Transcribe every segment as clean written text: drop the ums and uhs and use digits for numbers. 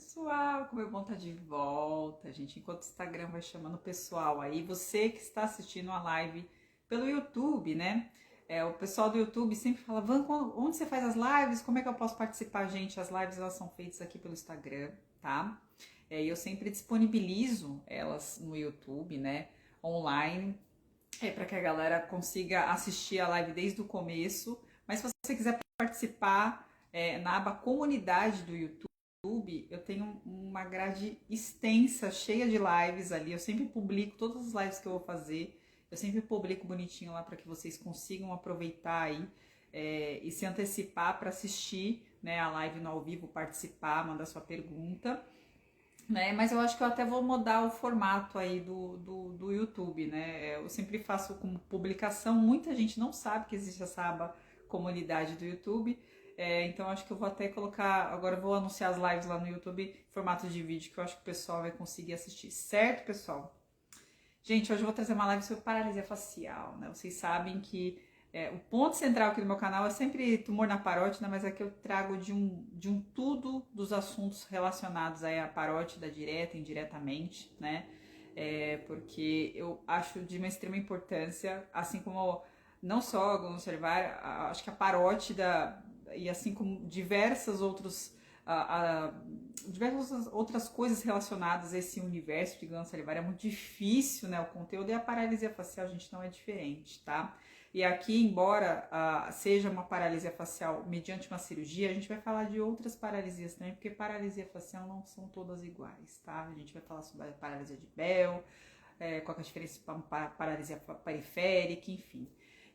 pessoal, como é bom estar de volta, gente. Enquanto o Instagram vai chamando o pessoal aí, você que está assistindo a live pelo YouTube, né? O pessoal do YouTube sempre fala, Van, onde você faz as lives? Como é que eu posso participar, gente? As lives elas são feitas aqui pelo Instagram, tá? E eu sempre disponibilizo elas no YouTube, né? Online, para que a galera consiga assistir a live desde o começo. Mas se você quiser participar na aba comunidade do YouTube, eu tenho uma grade extensa, cheia de lives ali. Eu sempre publico todas as lives que eu vou fazer. Eu sempre publico bonitinho lá para que vocês consigam aproveitar aí e se antecipar para assistir, né, a live no ao vivo, participar, mandar sua pergunta. Né? Mas eu acho que eu até vou mudar o formato aí do YouTube, né? Eu sempre faço como publicação, muita gente não sabe que existe essa aba comunidade do YouTube, então acho que eu vou até colocar, agora eu vou anunciar as lives lá no YouTube em formato de vídeo, que eu acho que o pessoal vai conseguir assistir, certo, pessoal? Gente, hoje eu vou trazer uma live sobre paralisia facial, né? Vocês sabem que o ponto central aqui do meu canal é sempre tumor na parótida, mas aqui eu trago de um tudo dos assuntos relacionados aí à parótida, direta e indiretamente, né? Porque eu acho de uma extrema importância, assim como não só a glândula salivar, acho que a parótida e assim como diversas outras coisas relacionadas a esse universo de glândula salivar. É muito difícil, né, o conteúdo, e a paralisia facial, a gente, não é diferente, tá? E aqui, embora seja uma paralisia facial mediante uma cirurgia, a gente vai falar de outras paralisias também, porque paralisia facial não são todas iguais, tá? A gente vai falar sobre a paralisia de Bell, qual é a diferença para paralisia periférica, enfim.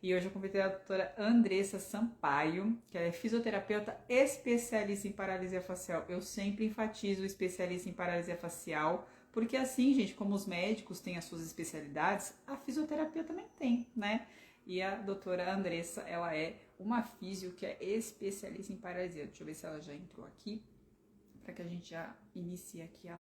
E hoje eu convidei a doutora Andressa Sampaio, que ela é fisioterapeuta especialista em paralisia facial. Eu sempre enfatizo o especialista em paralisia facial, porque assim, gente, como os médicos têm as suas especialidades, a fisioterapia também tem, né? E a doutora Andressa, ela é uma físio que é especialista em paralisia. Deixa eu ver se ela já entrou aqui, para que a gente já inicie aqui a...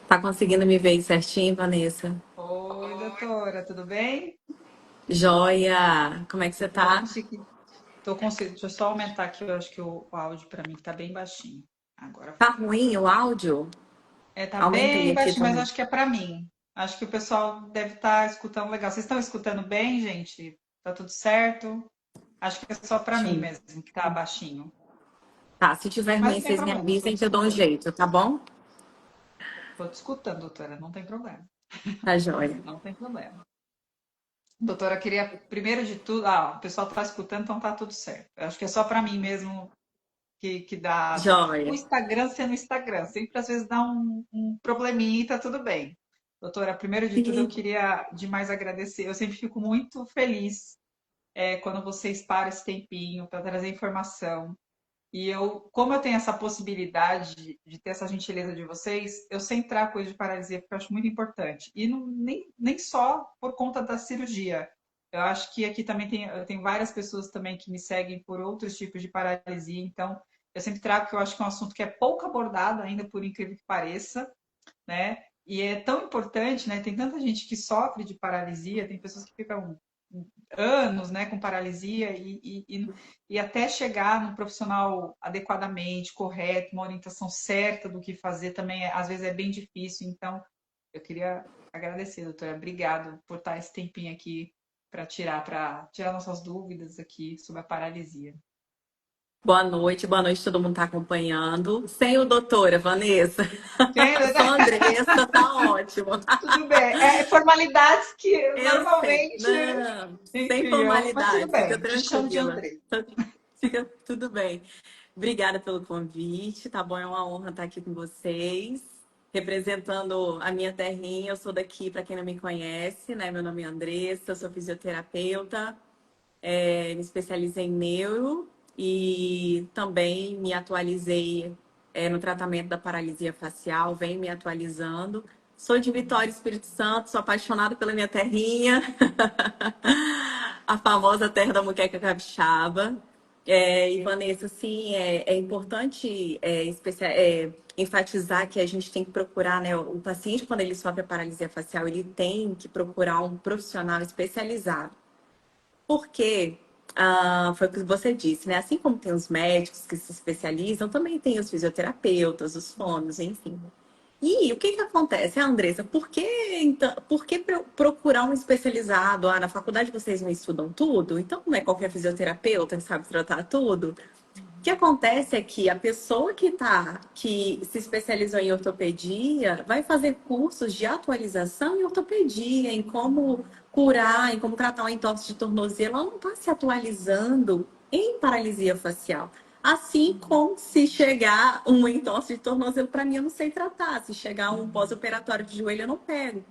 Tá conseguindo me ver aí certinho, Vanessa? Oi, doutora, tudo bem? Joia! Como é que você tá? Gente, tô conseguindo. Deixa eu só aumentar aqui, eu acho que o áudio para mim tá bem baixinho. Agora Tá foi. ruim o áudio? Tá Aumentei bem aqui baixinho, mas também. acho que é para mim. Acho que o pessoal deve estar escutando legal. Vocês estão escutando bem, gente? Tá tudo certo? Acho que é só para mim Ótimo. mesmo que tá baixinho. Tá, se tiver Mas ruim, não tem vocês me problema, eu tô avisem te que eu dou um escutando. jeito, tá bom? Tô te escutando, doutora, não tem problema. Tá joia. Não tem problema. Doutora, queria, primeiro de tudo, o pessoal tá escutando, então tá tudo certo. Eu acho que é só para mim mesmo que dá. O Joia. Instagram sendo Instagram, sempre às vezes dá um probleminha e tá tudo bem. Doutora, primeiro de tudo eu Sim. queria demais agradecer. Eu sempre fico muito feliz quando vocês param esse tempinho para trazer informação. E como eu tenho essa possibilidade de ter essa gentileza de vocês, eu sempre trago coisa de paralisia, porque eu acho muito importante. E não, nem só por conta da cirurgia. Eu acho que aqui também eu tenho várias pessoas também que me seguem por outros tipos de paralisia, então eu sempre trago que eu acho que é um assunto que é pouco abordado ainda, por incrível que pareça, né? E é tão importante, né? Tem tanta gente que sofre de paralisia, tem pessoas que ficam anos, né, com paralisia e até chegar no profissional adequadamente, correto, uma orientação certa do que fazer também, às vezes é bem difícil. Então, eu queria agradecer, doutora. Obrigado por estar esse tempinho aqui para tirar nossas dúvidas aqui sobre a paralisia. Boa noite, todo mundo tá acompanhando. Sem o doutora, Vanessa. Entendeu? Só a Andressa, tá ótimo. Tudo bem. Formalidades que Eu sei. normalmente Não, se sem criam, mas tudo formalidade, fica bem. Te chamo de tranquila. André. Fica tudo bem. Obrigada pelo convite, tá bom? É uma honra estar aqui com vocês, representando a minha terrinha. Eu sou daqui, para quem não me conhece, né? Meu nome é Andressa, eu sou fisioterapeuta, me especializei em neuro e também me atualizei, no tratamento da paralisia facial, venho me atualizando. Sou de Vitória, Espírito Santo, sou apaixonada pela minha terrinha, a famosa terra da moqueca capixaba. E Vanessa, sim, é importante enfatizar que a gente tem que procurar, né? O paciente, quando ele sofre a paralisia facial, ele tem que procurar um profissional especializado. Porque foi o que você disse, né? Assim como tem os médicos que se especializam, também tem os fisioterapeutas, os fonos, enfim. E o que que acontece, Andressa? Por que procurar um especializado? Na faculdade vocês não estudam tudo? Então não é qualquer fisioterapeuta que sabe tratar tudo? O que acontece é que a pessoa que se especializou em ortopedia vai fazer cursos de atualização em ortopedia, em como curar, em como tratar uma entorse de tornozelo. Ela não está se atualizando em paralisia facial. Assim como se chegar um entorse de tornozelo, para mim, eu não sei tratar. Se chegar um pós-operatório de joelho, eu não pego.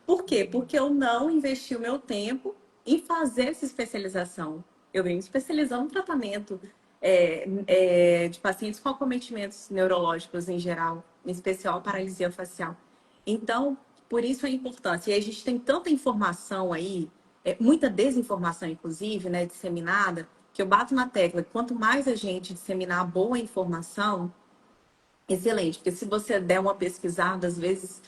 Por quê? Porque eu não investi o meu tempo em fazer essa especialização. Eu venho especializando no tratamento de pacientes com acometimentos neurológicos em geral, em especial paralisia facial. Então, por isso a importância. E a gente tem tanta informação aí, muita desinformação, inclusive, né, disseminada, que eu bato na tecla. Quanto mais a gente disseminar boa informação, excelente, porque se você der uma pesquisada, às vezes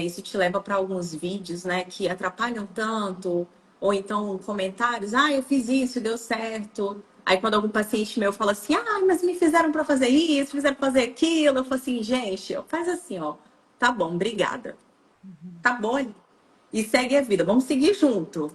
isso te leva para alguns vídeos, né, que atrapalham tanto, ou então comentários, eu fiz isso, deu certo. Aí quando algum paciente meu fala assim, mas me fizeram para fazer isso, fizeram para fazer aquilo, eu falo assim, gente, faz assim, ó, tá bom, obrigada, Uhum. tá bom, e segue a vida, vamos seguir junto.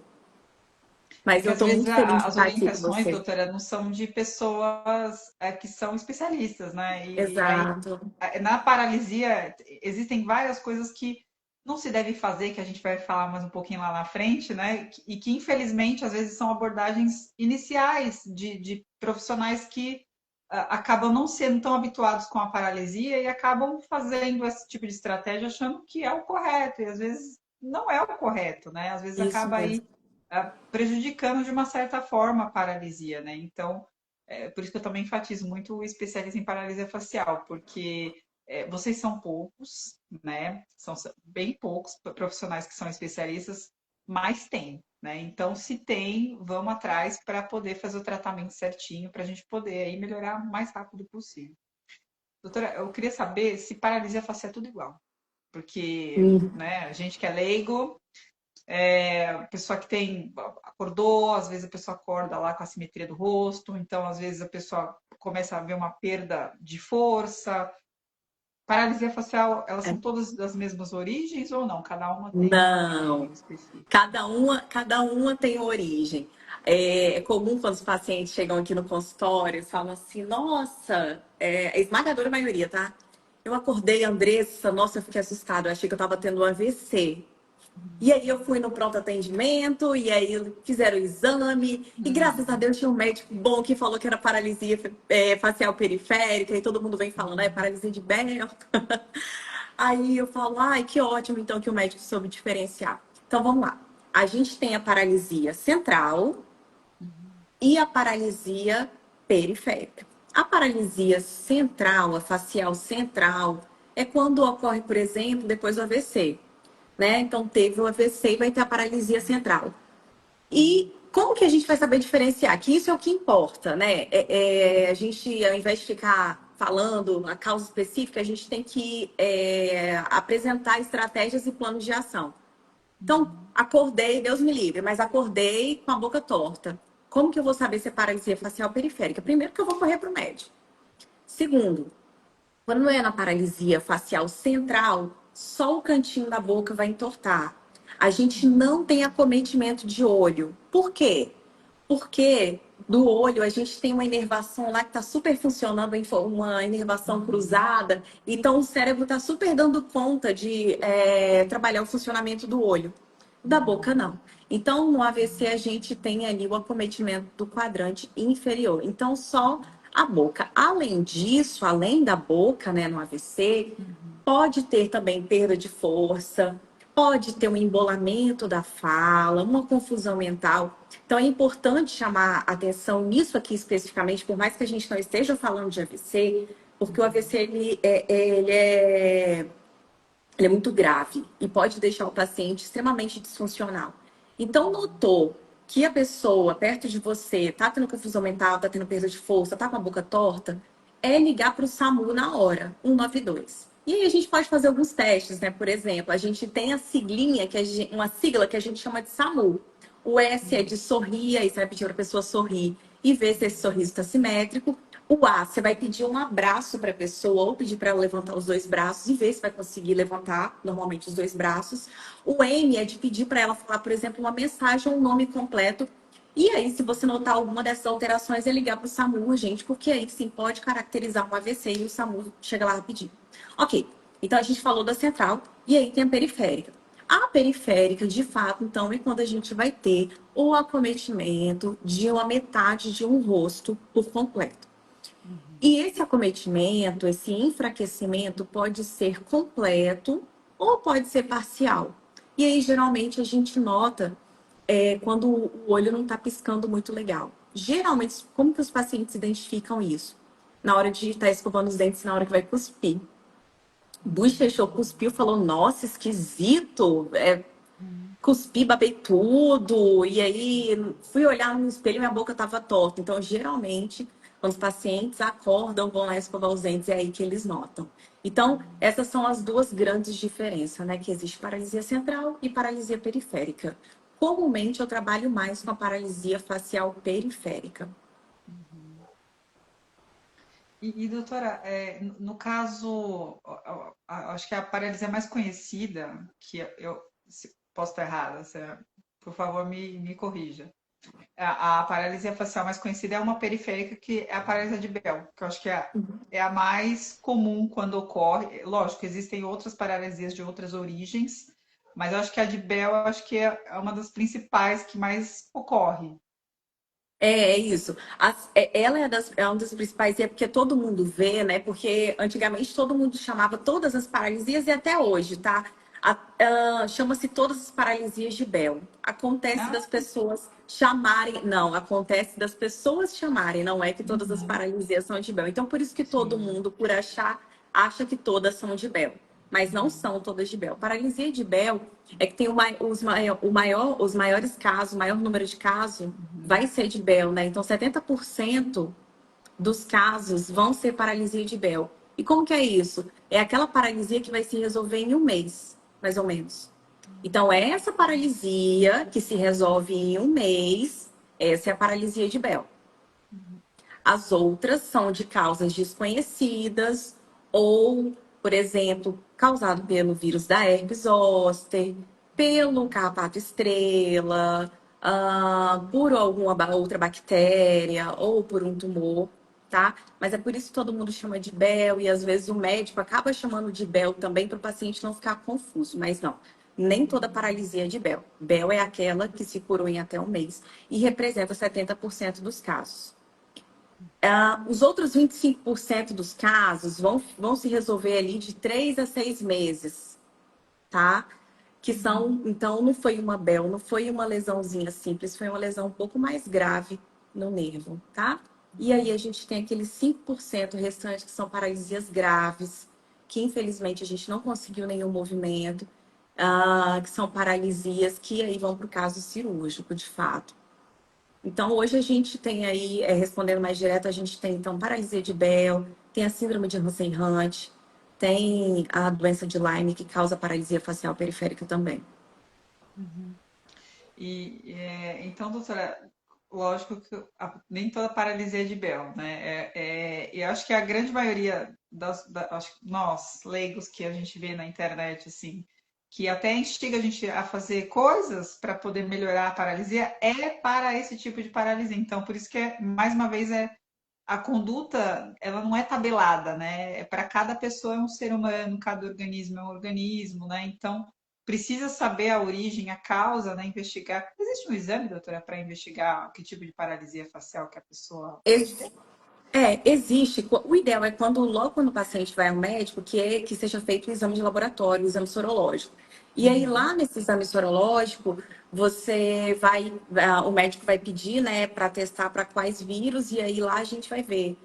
Mas Porque eu às tô vezes muito feliz de as estar aqui com orientações, você. doutora, não são de pessoas que são especialistas, né? E aí, Exato. na paralisia, existem várias coisas que não se deve fazer, que a gente vai falar mais um pouquinho lá na frente, né? E que, infelizmente, às vezes são abordagens iniciais de profissionais que acabam não sendo tão habituados com a paralisia e acabam fazendo esse tipo de estratégia achando que é o correto, e às vezes não é o correto, né? Às vezes Isso acaba aí mesmo. prejudicando de uma certa forma a paralisia, né? Então, por isso que eu também enfatizo muito o especialista em paralisia facial, porque vocês são poucos, né? São bem poucos profissionais que são especialistas, mas tem, né? Então, se tem, vamos atrás para poder fazer o tratamento certinho, para a gente poder aí melhorar o mais rápido possível. Doutora, eu queria saber se paralisia facial é tudo igual, porque, Hum. né, a gente que é leigo, a pessoa que acordou, às vezes a pessoa acorda lá com a simetria do rosto, então às vezes a pessoa começa a ver uma perda de força. Paralisia facial, elas É. são todas das mesmas origens ou não? Cada uma tem uma Não. origem específica. Cada uma tem origem. É comum quando os pacientes chegam aqui no consultório e falam assim, nossa, a esmagadora maioria, tá? Eu acordei, Andressa, nossa, eu fiquei assustada, eu achei que eu estava tendo um AVC. E aí eu fui no pronto atendimento, e aí fizeram o exame, e graças a Uhum, Deus tinha um médico bom que falou que era paralisia facial periférica, e todo mundo vem falando, é paralisia de Bell. Aí eu falo, ai, que ótimo, então, que o médico soube diferenciar. Então, vamos lá. A gente tem a paralisia central uhum, e a paralisia periférica. A paralisia central, a facial central, é quando ocorre, por exemplo, depois do AVC, né? Então, teve o AVC e vai ter a paralisia central. E como que a gente vai saber diferenciar? Que isso é o que importa, né? A gente, ao invés de ficar falando a causa específica, a gente tem que apresentar estratégias e planos de ação. Então, uhum. acordei, Deus me livre, mas acordei com a boca torta. Como que eu vou saber se é paralisia facial periférica? Primeiro que eu vou correr para o médico. Segundo, quando é na paralisia facial central, só o cantinho da boca vai entortar. A gente não tem acometimento de olho. Por quê? Porque do olho a gente tem uma inervação lá que está super funcionando, uma inervação cruzada. Então o cérebro está super dando conta de trabalhar o funcionamento do olho. Da boca, não. Então, no AVC, a gente tem ali o acometimento do quadrante inferior. Então, só a boca. Além disso, além da boca, né, no AVC, Uhum. pode ter também perda de força, pode ter um embolamento da fala, uma confusão mental. Então, é importante chamar atenção nisso aqui especificamente, por mais que a gente não esteja falando de AVC, porque o AVC ele é muito grave e pode deixar o paciente extremamente disfuncional. Então, notou que a pessoa perto de você está tendo confusão mental, está tendo perda de força, está com a boca torta, é ligar para o SAMU na hora, 192. E aí a gente pode fazer alguns testes, né? Por exemplo, a gente tem a siglinha, uma sigla que a gente chama de SAMU. O S é de sorrir, aí você vai pedir para a pessoa sorrir e ver se esse sorriso está simétrico. O A, você vai pedir um abraço para a pessoa ou pedir para ela levantar os dois braços e ver se vai conseguir levantar normalmente os dois braços. O M é de pedir para ela falar, por exemplo, uma mensagem ou um nome completo. E aí, se você notar alguma dessas alterações, é ligar para o SAMU urgente, porque aí sim pode caracterizar um AVC e o SAMU chega lá rapidinho. Ok, então a gente falou da central e aí tem a periférica. A periférica, de fato, então, é quando a gente vai ter o acometimento de uma metade de um rosto por completo. Uhum. E esse acometimento, esse enfraquecimento pode ser completo ou pode ser parcial. E aí, geralmente, a gente nota quando o olho não está piscando muito legal. Geralmente, como que os pacientes identificam isso? Na hora de estar escovando os dentes, na hora que vai cuspir. Bochechou, cuspiu, falou, nossa, esquisito. Uhum. Cuspi, babei tudo, e aí fui olhar no espelho e minha boca estava torta. Então, geralmente, quando os pacientes acordam, vão lá escovar os dentes, é aí que eles notam. Então, essas são as duas grandes diferenças, né? Que existe paralisia central e paralisia periférica. Comumente, eu trabalho mais com a paralisia facial periférica. Uhum. Doutora, no caso, acho que a paralisia mais conhecida, que posso estar errada, por favor me corrija. A paralisia facial mais conhecida é uma periférica, que é a paralisia de Bell, que eu acho que é a mais comum quando ocorre. Lógico, existem outras paralisias de outras origens, mas eu acho que a de Bell, eu acho que é uma das principais que mais ocorre. É isso. Ela é uma das principais, e é porque todo mundo vê, né? Porque antigamente todo mundo chamava todas as paralisias, e até hoje, tá? Chama-se todas as paralisias de Bell. Acontece das Ah, pessoas chamarem. Não, acontece das pessoas chamarem, não é que todas as uhum, paralisias são de Bell. Então, por isso que todo sim. mundo, por achar, acha que todas são de Bell. Mas não Uhum, são todas de Bell. Paralisia de Bell é que tem os maiores casos, o maior número de casos uhum, vai ser de Bell, né? Então, 70% dos casos vão ser paralisia de Bell. E como que é isso? É aquela paralisia que vai se resolver em um mês, mais ou menos. Então, essa paralisia que se resolve em um mês, essa é a paralisia de Bell. uhum, As outras são de causas desconhecidas ou, por exemplo, causado pelo vírus da herpes zoster, pelo carrapato estrela, por alguma outra bactéria ou por um tumor, tá? Mas é por isso que todo mundo chama de Bell e às vezes o médico acaba chamando de Bell também para o paciente não ficar confuso, mas não. Nem toda paralisia é de Bell. Bell é aquela que se curou em até um mês e representa 70% dos casos. Os outros 25% dos casos vão se resolver ali de 3 a 6 meses, tá? Que uhum, são, então, não foi uma BEL, não foi uma lesãozinha simples, foi uma lesão um pouco mais grave no nervo, tá? E aí a gente tem aqueles 5% restantes que são paralisias graves, que infelizmente a gente não conseguiu nenhum movimento, que são paralisias que aí vão para o caso cirúrgico, de fato. Então, hoje a gente tem aí, respondendo mais direto, a gente tem, então, paralisia de Bell, tem a síndrome de Hansen-Hunt, tem a doença de Lyme, que causa paralisia facial periférica também. uhum. Então, doutora, lógico que nem toda paralisia é de Bell, né? Eu acho que a grande maioria acho que nós, leigos, que a gente vê na internet, assim, que até instiga a gente a fazer coisas para poder melhorar a paralisia, é para esse tipo de paralisia. Então, por isso que, mais uma vez, a conduta, ela não é tabelada, né? Para cada pessoa é um ser humano, cada organismo é um organismo, né? Então, precisa saber a origem, a causa, né? Investigar. Existe um exame, doutora, para investigar que tipo de paralisia facial que a pessoa pode ter? Existe. O ideal é quando, logo quando o paciente vai ao médico, que seja feito um exame de laboratório, um exame sorológico. E aí, Uhum, lá nesse exame sorológico, o médico vai pedir, né, para testar para quais vírus, e aí lá a gente vai ver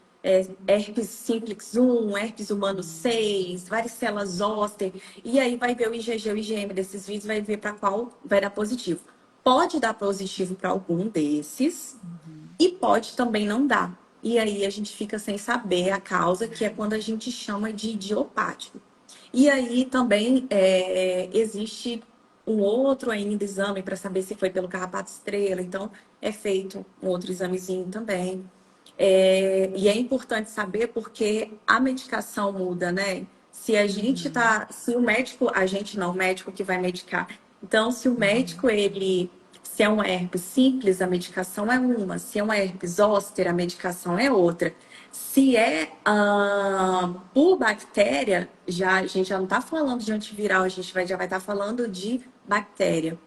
herpes simplex 1, herpes humano 6, varicela zoster, e aí vai ver o IgG, o IgM desses vírus, vai ver para qual vai dar positivo. Pode dar positivo para algum desses, uhum, e pode também não dar. E aí a gente fica sem saber a causa, que é quando a gente chama de idiopático. E aí também existe. um outro ainda exame para saber se foi pelo carrapato estrela. Então, é feito um outro examezinho também. E é importante saber porque a medicação muda, né? Se a gente Uhum, tá, se o médico, a gente não, o médico que vai medicar. Então, se o uhum. médico, se é um herpes simples, a medicação é uma. Se é um herpes zoster, a medicação é outra. Se é por bactéria, a gente já não está falando de antiviral, já vai estar falando de bactéria.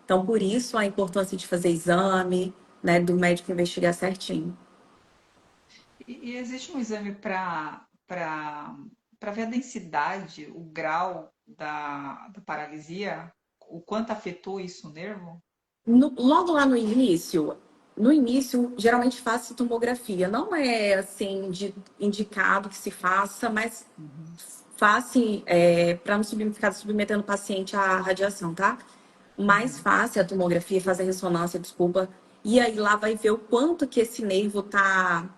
Então, por isso a importância de fazer exame, né, do médico investigar certinho. E existe um exame para ver a densidade, o grau da paralisia, o quanto afetou isso o nervo? Logo lá no início, geralmente faz tomografia. Não é assim indicado que se faça, mas Uhum, faz para não ficar submetendo o paciente à radiação, tá? Mais uhum, fácil a tomografia, fazer a ressonância, desculpa. E aí lá vai ver o quanto que esse nervo tá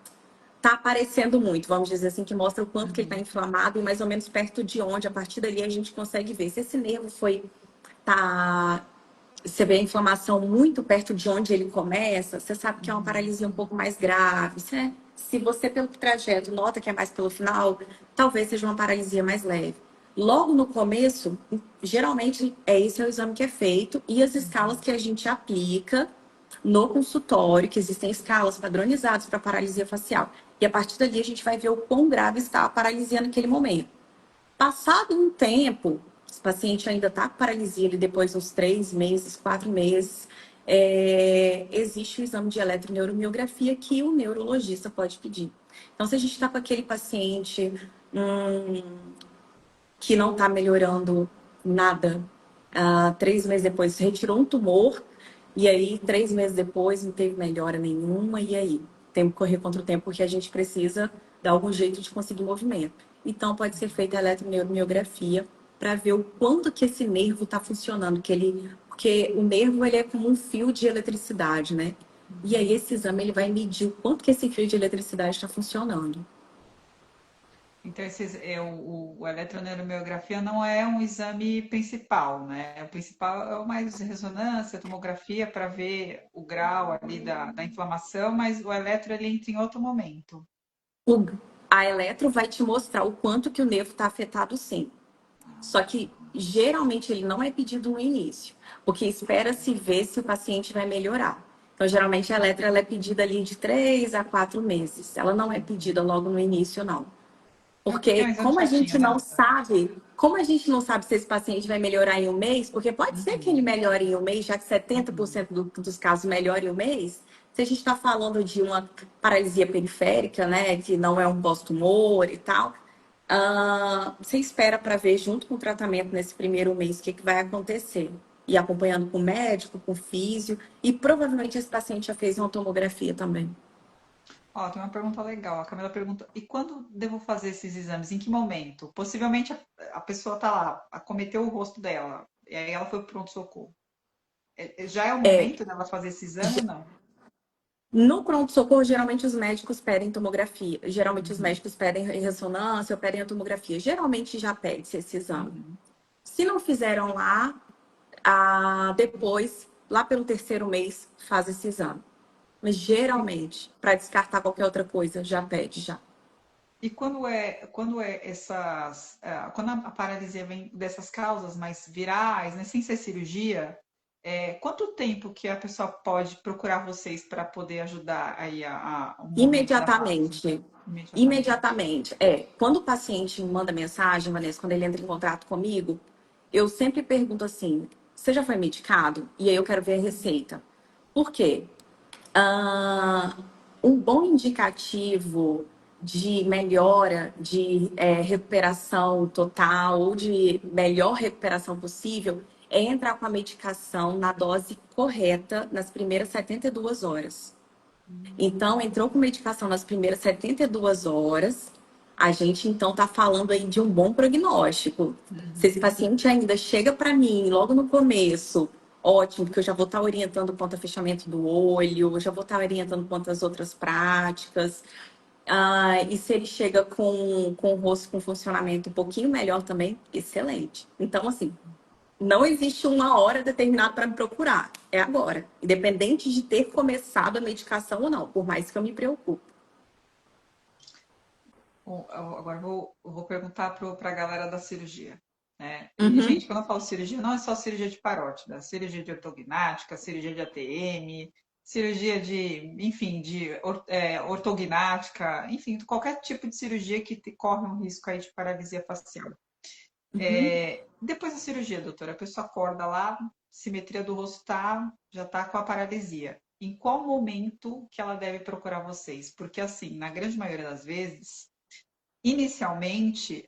aparecendo muito, vamos dizer assim, que mostra o quanto que ele está uhum, inflamado e mais ou menos perto de onde, a partir dali a gente consegue ver se esse nervo tá você vê a inflamação muito perto de onde ele começa, você sabe que é uma uhum. paralisia um pouco mais grave. Se você, pelo trajeto, nota que é mais pelo final, talvez seja uma paralisia mais leve. Logo no começo, geralmente esse é o exame que é feito e as escalas Uhum. que a gente aplica no consultório, que existem escalas padronizadas para paralisia facial. E a partir dali a gente vai ver o quão grave está a paralisia naquele momento. Passado um tempo, se o paciente ainda está com paralisia, ele depois de uns 3 meses, 4 meses, existe o exame de eletroneuromiografia que o neurologista pode pedir. Então, se a gente está com aquele paciente que não está melhorando nada, 3 meses depois retirou um tumor, e aí 3 meses depois não teve melhora nenhuma, e aí? Tem que correr contra o tempo porque a gente precisa dar algum jeito de conseguir movimento. Então pode ser feita a eletroneuromiografia para ver o quanto que esse nervo está funcionando, porque o nervo ele é como um fio de eletricidade, né? E aí esse exame ele vai medir o quanto que esse fio de eletricidade está funcionando. Então, o eletroneuromiografia não é um exame principal, né? O principal é o mais ressonância, tomografia, para ver o grau ali da inflamação, mas o eletro ele entra em outro momento. O, a eletro vai te mostrar o quanto que o nervo está afetado, sim. Só que geralmente ele não é pedido no início, porque espera-se ver se o paciente vai melhorar. Então, geralmente a eletro ela é pedida ali de 3 a 4 meses. Ela não é pedida logo no início, não. É porque é um Porque exame chatinho, né? como a gente não sabe se esse paciente vai melhorar em um mês, porque pode ser que ele Uhum, melhore em um mês, já que uhum. 70% dos casos melhora em um mês. Se a gente está falando de uma paralisia periférica, né, que não é um pós-tumor e tal, você espera para ver junto com o tratamento nesse primeiro mês o que vai acontecer. E acompanhando com o médico, com o físio, e provavelmente esse paciente já fez uma tomografia também. Ó, tem uma pergunta legal. A Camila pergunta: e quando devo fazer esses exames? Em que momento? Possivelmente a pessoa tá lá, acometeu o rosto dela, e aí ela foi pro pronto-socorro. Já é o É, momento dela fazer esse exame ou não? No pronto-socorro, geralmente os médicos pedem tomografia. Geralmente os Uhum, médicos pedem ressonância ou pedem a tomografia. Geralmente já pede esse exame. uhum. Se não fizeram lá, depois, lá pelo terceiro mês, faz esse exame. Mas geralmente, para descartar qualquer outra coisa, já pede já. E quando a paralisia vem dessas causas mais virais, né, sem ser cirurgia, quanto tempo que a pessoa pode procurar vocês para poder ajudar aí o movimento da face? Imediatamente. Imediatamente. Imediatamente. Quando o paciente me manda mensagem, Vanessa, quando ele entra em contato comigo, eu sempre pergunto assim: você já foi medicado? E aí eu quero ver a receita. Por quê? Ah, um bom indicativo de melhora, de recuperação total ou de melhor recuperação possível é entrar com a medicação na dose correta nas primeiras 72 horas. Então, entrou com medicação nas primeiras 72 horas, a gente então está falando aí de um bom prognóstico. Se esse Uhum. paciente ainda chega para mim logo no começo, ótimo, porque eu já vou estar orientando quanto ao fechamento do olho, eu já vou estar orientando quanto às outras práticas. E se ele chega com o rosto com funcionamento um pouquinho melhor também, excelente. Então, assim, Não existe uma hora determinada para me procurar. É agora. Independente de ter começado a medicação ou não, por mais que eu me preocupe. Bom, agora eu vou perguntar para a galera da cirurgia, né? E, gente, Uhum. quando eu falo cirurgia, não é só cirurgia de parótida, cirurgia de ortognática, cirurgia de ATM, cirurgia de, enfim, de ortognática, enfim, qualquer tipo de cirurgia que corre um risco aí de paralisia facial. Uhum. Depois da cirurgia, doutora, a pessoa acorda lá, simetria do rosto já tá com a paralisia. Em qual momento que ela deve procurar vocês? Porque, assim, na grande maioria das vezes, inicialmente,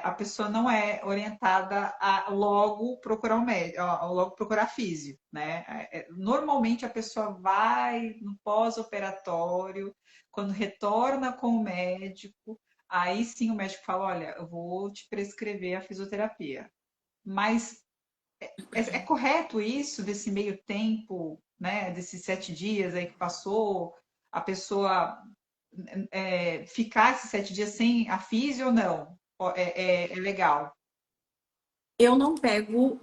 a pessoa não é orientada a logo procurar um médico, a logo procurar físio, né? Normalmente a pessoa vai no pós-operatório, quando retorna com o médico, aí sim o médico fala, olha, eu vou te prescrever a fisioterapia. Mas é correto isso, desse meio tempo, né? Desses 7 dias aí que passou, a pessoa ficar esses 7 dias sem a físio ou não? É legal. Eu não pego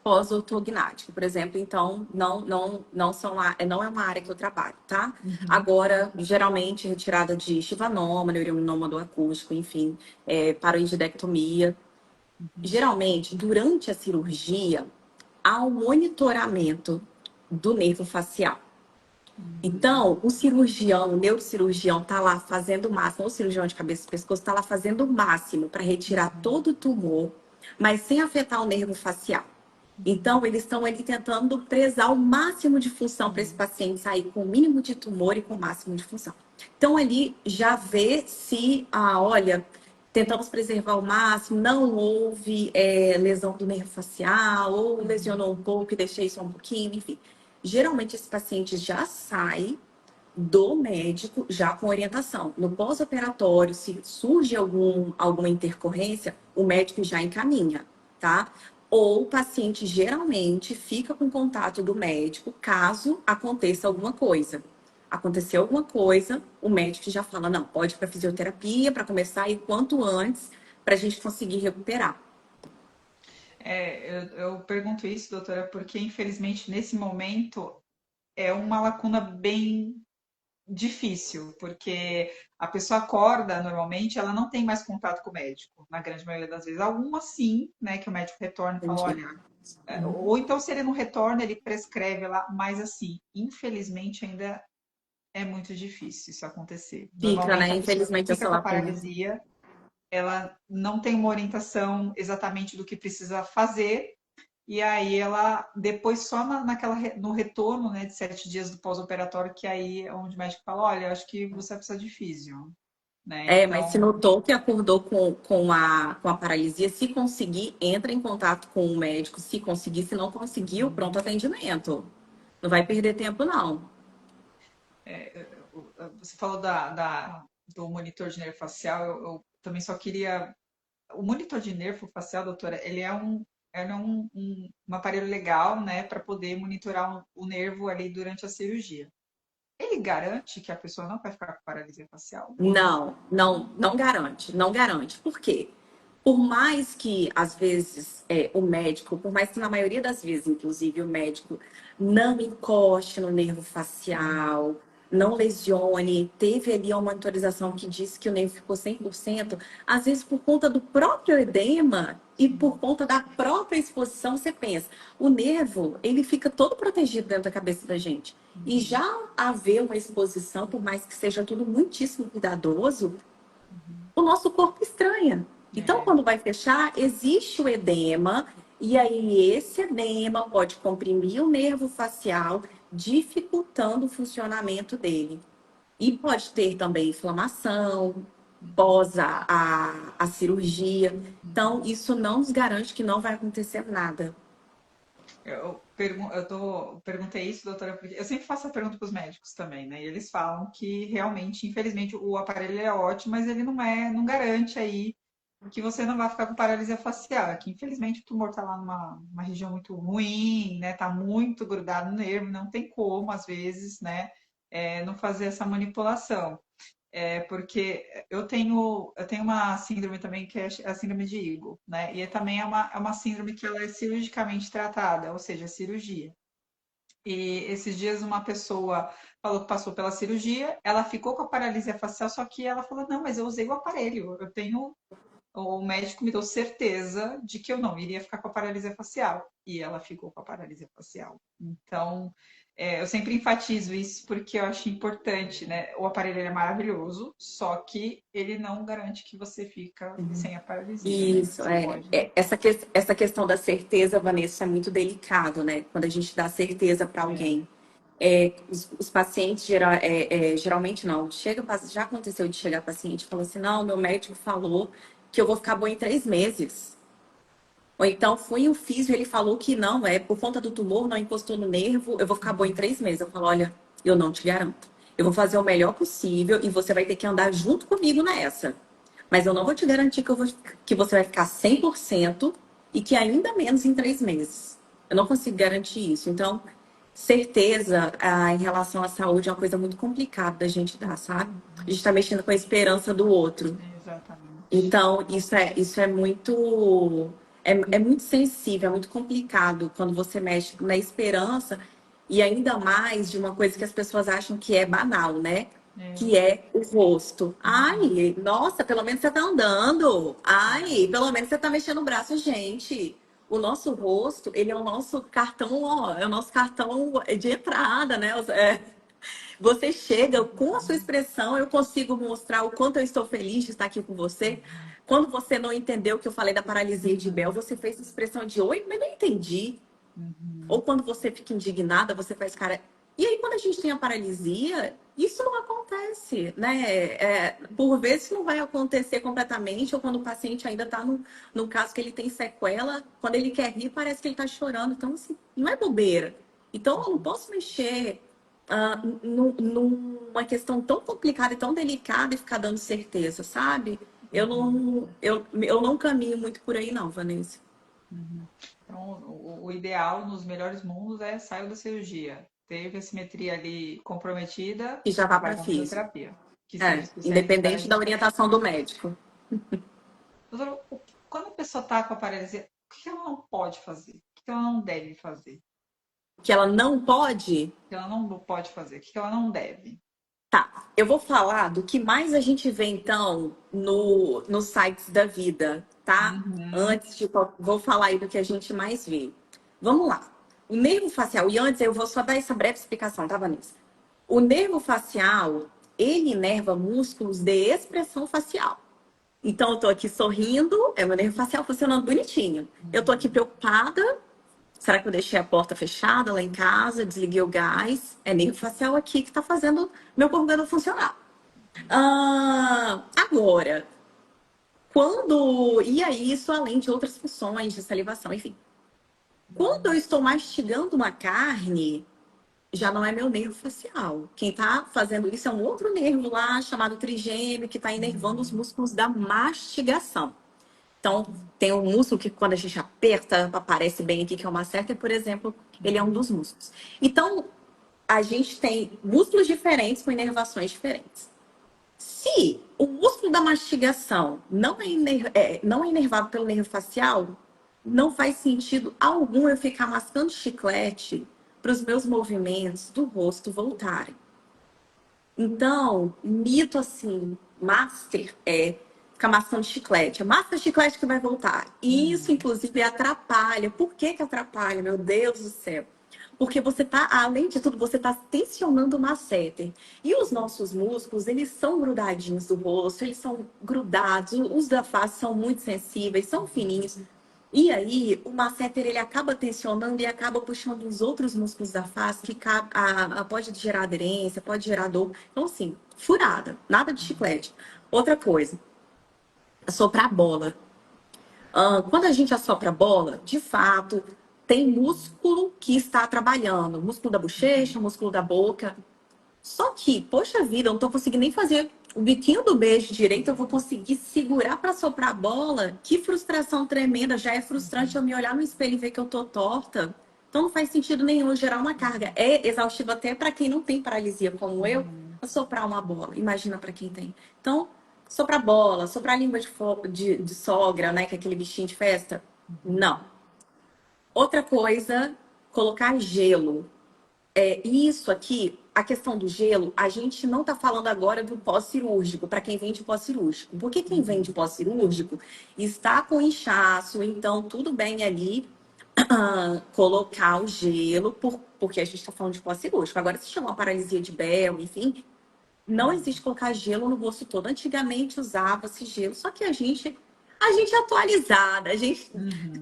pós-ortognático, por exemplo, então não é uma área que eu trabalho, tá? Uhum. Agora, geralmente, retirada de chivanoma, neurinoma do acústico, enfim, paroidectomia. Uhum. Geralmente, durante a cirurgia, há um monitoramento do nervo facial. Uhum. Então, o cirurgião, o neurocirurgião está lá fazendo o máximo, ou o cirurgião de cabeça e pescoço está lá fazendo o máximo para retirar Uhum. todo o tumor, mas sem afetar o nervo facial. Uhum. Então, eles estão ali tentando prezar o máximo de função para esse Uhum. paciente sair com o mínimo de tumor e com o máximo de função. Então, ali já vê se, olha, tentamos preservar o máximo, não houve lesão do nervo facial, ou Uhum. lesionou um pouco e deixei só um pouquinho, enfim. Geralmente, esse paciente já sai do médico já com orientação. No pós-operatório, se surge alguma intercorrência, o médico já encaminha, tá? Ou o paciente geralmente fica com contato do médico caso aconteça alguma coisa. Aconteceu alguma coisa, o médico já fala: não, pode ir para fisioterapia para começar a ir quanto antes para a gente conseguir recuperar. Eu pergunto isso, doutora, porque infelizmente nesse momento é uma lacuna bem difícil, porque a pessoa acorda normalmente, ela não tem mais contato com o médico, na grande maioria das vezes. Algumas sim, né, que o médico retorna e fala, Entendi. olha, ou então se ele não retorna, ele prescreve lá, mas assim, infelizmente ainda é muito difícil isso acontecer. Fica, Normalmente né? a pessoa que Infelizmente, fica essa com a lacuna. paralisia, ela não tem uma orientação exatamente do que precisa fazer, e aí ela, depois só no retorno, né, de 7 dias do pós-operatório, que aí é onde o médico fala, olha, acho que você precisa de físio, né? Mas se Então, notou que acordou com a paralisia, se conseguir, entra em contato com o médico. Se conseguir, se não conseguiu, pronto atendimento. Não vai perder tempo, não. você falou do monitor de nervo facial, eu também só queria. O monitor de nervo facial, doutora, ele é um aparelho legal, né, para poder monitorar o nervo ali durante a cirurgia. Ele garante que a pessoa não vai ficar com paralisia facial ou não? Não, não, não garante, não garante. Por quê? Por mais que, às vezes, o médico, por mais que na maioria das vezes, inclusive, o médico não encoste no nervo Uhum. facial, não lesione, teve ali uma monitorização que disse que o nervo ficou 100%, às vezes por conta do próprio edema e por conta da própria exposição, você pensa, o nervo, ele fica todo protegido dentro da cabeça da gente. E Uhum. já haver uma exposição, por mais que seja tudo muitíssimo cuidadoso, Uhum. o nosso corpo estranha. Então, É. quando vai fechar, existe o edema, e aí esse edema pode comprimir o nervo facial, dificultando o funcionamento dele. E pode ter também inflamação Uhum. pós a cirurgia. Então, Uhum. isso não nos garante que não vai acontecer nada. Perguntei isso, doutora, porque eu sempre faço a pergunta para os médicos também, né? E eles falam que realmente, infelizmente, o aparelho é ótimo, mas ele não garante aí que você não vai ficar com paralisia facial. É que infelizmente o tumor está lá numa região muito ruim, né? Tá muito grudado no nervo, não tem como, às vezes, né? não fazer essa manipulação. Porque eu tenho uma síndrome também que é a síndrome de Eagle, né? E também é uma síndrome que ela é cirurgicamente tratada, ou seja, cirurgia. E esses dias uma pessoa falou que passou pela cirurgia, ela ficou com a paralisia facial, só que ela falou, não, mas eu usei o aparelho, o médico me deu certeza de que eu não iria ficar com a paralisia facial. E ela ficou com a paralisia facial. Então, eu sempre enfatizo isso porque eu acho importante, né? O aparelho ele é maravilhoso, só que ele não garante que você fica sem a paralisia, né? Isso, Você pode. essa questão da certeza, Vanessa, é muito delicado, né? Quando a gente dá certeza para É. alguém. Os pacientes, geralmente não, já aconteceu de chegar paciente e falar assim, não, meu médico falou que eu vou ficar boa em 3 meses. Ou então fui o físio, ele falou que não, é por conta do tumor, não encostou no nervo, eu vou ficar boa em 3 meses. Eu falo, olha, eu não te garanto. Eu vou fazer o melhor possível e você vai ter que andar junto comigo nessa. Mas eu não vou te garantir que você vai ficar 100% e que ainda menos em 3 meses. Eu não consigo garantir isso. Então, certeza em relação à saúde é uma coisa muito complicada da gente dar, sabe? A gente está mexendo com a esperança do outro. Exatamente. Então, isso é é muito sensível, é muito complicado quando você mexe na esperança e ainda mais de uma coisa que as pessoas acham que é banal, né? É. Que é o rosto. Ai, nossa, pelo menos você tá andando. Ai, pelo menos você tá mexendo o braço, gente. O nosso rosto, ele é o nosso cartão, ó, é o nosso cartão de entrada, né? Você chega com a sua expressão, eu consigo mostrar o quanto eu estou feliz de estar aqui com você. Quando você não entendeu o que eu falei da paralisia de Bell, você fez a expressão de oi, mas não entendi. Uhum. Ou quando você fica indignada, você faz cara. E aí, quando a gente tem a paralisia, isso não acontece, né? Por vezes não vai acontecer completamente, ou quando o paciente ainda está no caso que ele tem sequela, quando ele quer rir, parece que ele está chorando. Então, assim, não é bobeira. Então, eu não posso mexer numa questão tão complicada e tão delicada e ficar dando certeza, sabe? Eu não caminho muito por aí, não, Vanessa. Uhum. Então, o ideal nos melhores mundos é saiu da cirurgia, teve a simetria ali comprometida, E já vá vai para para físio. fisioterapia, que seja especializada Independente da nisso. orientação do médico. Doutora, quando a pessoa está com a paralisia, o que ela não pode fazer? O que ela não deve fazer? Que ela não pode. O que ela não pode fazer? O que ela não deve? Tá, eu vou falar do que mais a gente vê, então, nos sites da vida, tá? Uhum. Antes de. Vou falar aí do que a gente mais vê. Vamos lá. O nervo facial, e antes eu vou só dar essa breve explicação, tá, Vanessa? O nervo facial, ele inerva músculos de expressão facial. Então, eu tô aqui sorrindo, é o meu nervo facial funcionando bonitinho. Eu tô aqui preocupada. Será que eu deixei a porta fechada lá em casa? Desliguei o gás? É nervo facial aqui que tá fazendo meu orgânico funcionar. Agora, quando. E aí, isso além de outras funções de salivação, enfim. Quando eu estou mastigando uma carne, já não é meu nervo facial. Quem está fazendo isso é um outro nervo lá, chamado trigêmeo, que está inervando os músculos da mastigação. Então, tem um músculo que quando a gente aperta, aparece bem aqui, que é o masseter, por exemplo, ele é um dos músculos. Então, a gente tem músculos diferentes com inervações diferentes. Se o músculo da mastigação não é inervado pelo nervo facial, não faz sentido algum eu ficar mascando chiclete para os meus movimentos do rosto voltarem. Então, mito assim, master é ficar mascando chiclete. É massa chiclete que vai voltar. E isso, inclusive, atrapalha. Por que que atrapalha? Meu Deus do céu. Porque você tá, além de tudo, você tá tensionando o masseter. E os nossos músculos, eles são grudadinhos do rosto, eles são grudados. Os da face são muito sensíveis, são fininhos. E aí, o masseter ele acaba tensionando e acaba puxando os outros músculos da face, que pode gerar aderência, pode gerar dor. Então, assim, furada, nada de chiclete. Outra coisa, assoprar a bola. Quando a gente assopra a bola, de fato, tem músculo que está trabalhando, músculo da bochecha, músculo da boca. Só que, poxa vida, eu não tô conseguindo nem fazer o biquinho do beijo direito, eu vou conseguir segurar para soprar a bola. Que frustração tremenda, já é frustrante eu me olhar no espelho e ver que eu tô torta. Então não faz sentido nenhum gerar uma carga. É exaustivo até para quem não tem paralisia como eu, soprar uma bola. Imagina para quem tem. Então, soprar bola, soprar língua de sogra, né? Que é aquele bichinho de festa. Não. Outra coisa, colocar gelo. Isso aqui, a questão do gelo, a gente não está falando agora do pós-cirúrgico, para quem vende pós-cirúrgico. Porque quem vende pós-cirúrgico está com inchaço, então tudo bem ali colocar o gelo, porque a gente está falando de pós-cirúrgico. Agora, se chama uma paralisia de Bell, enfim, não existe colocar gelo no rosto todo. Antigamente usava-se gelo, só que a gente é atualizada, a gente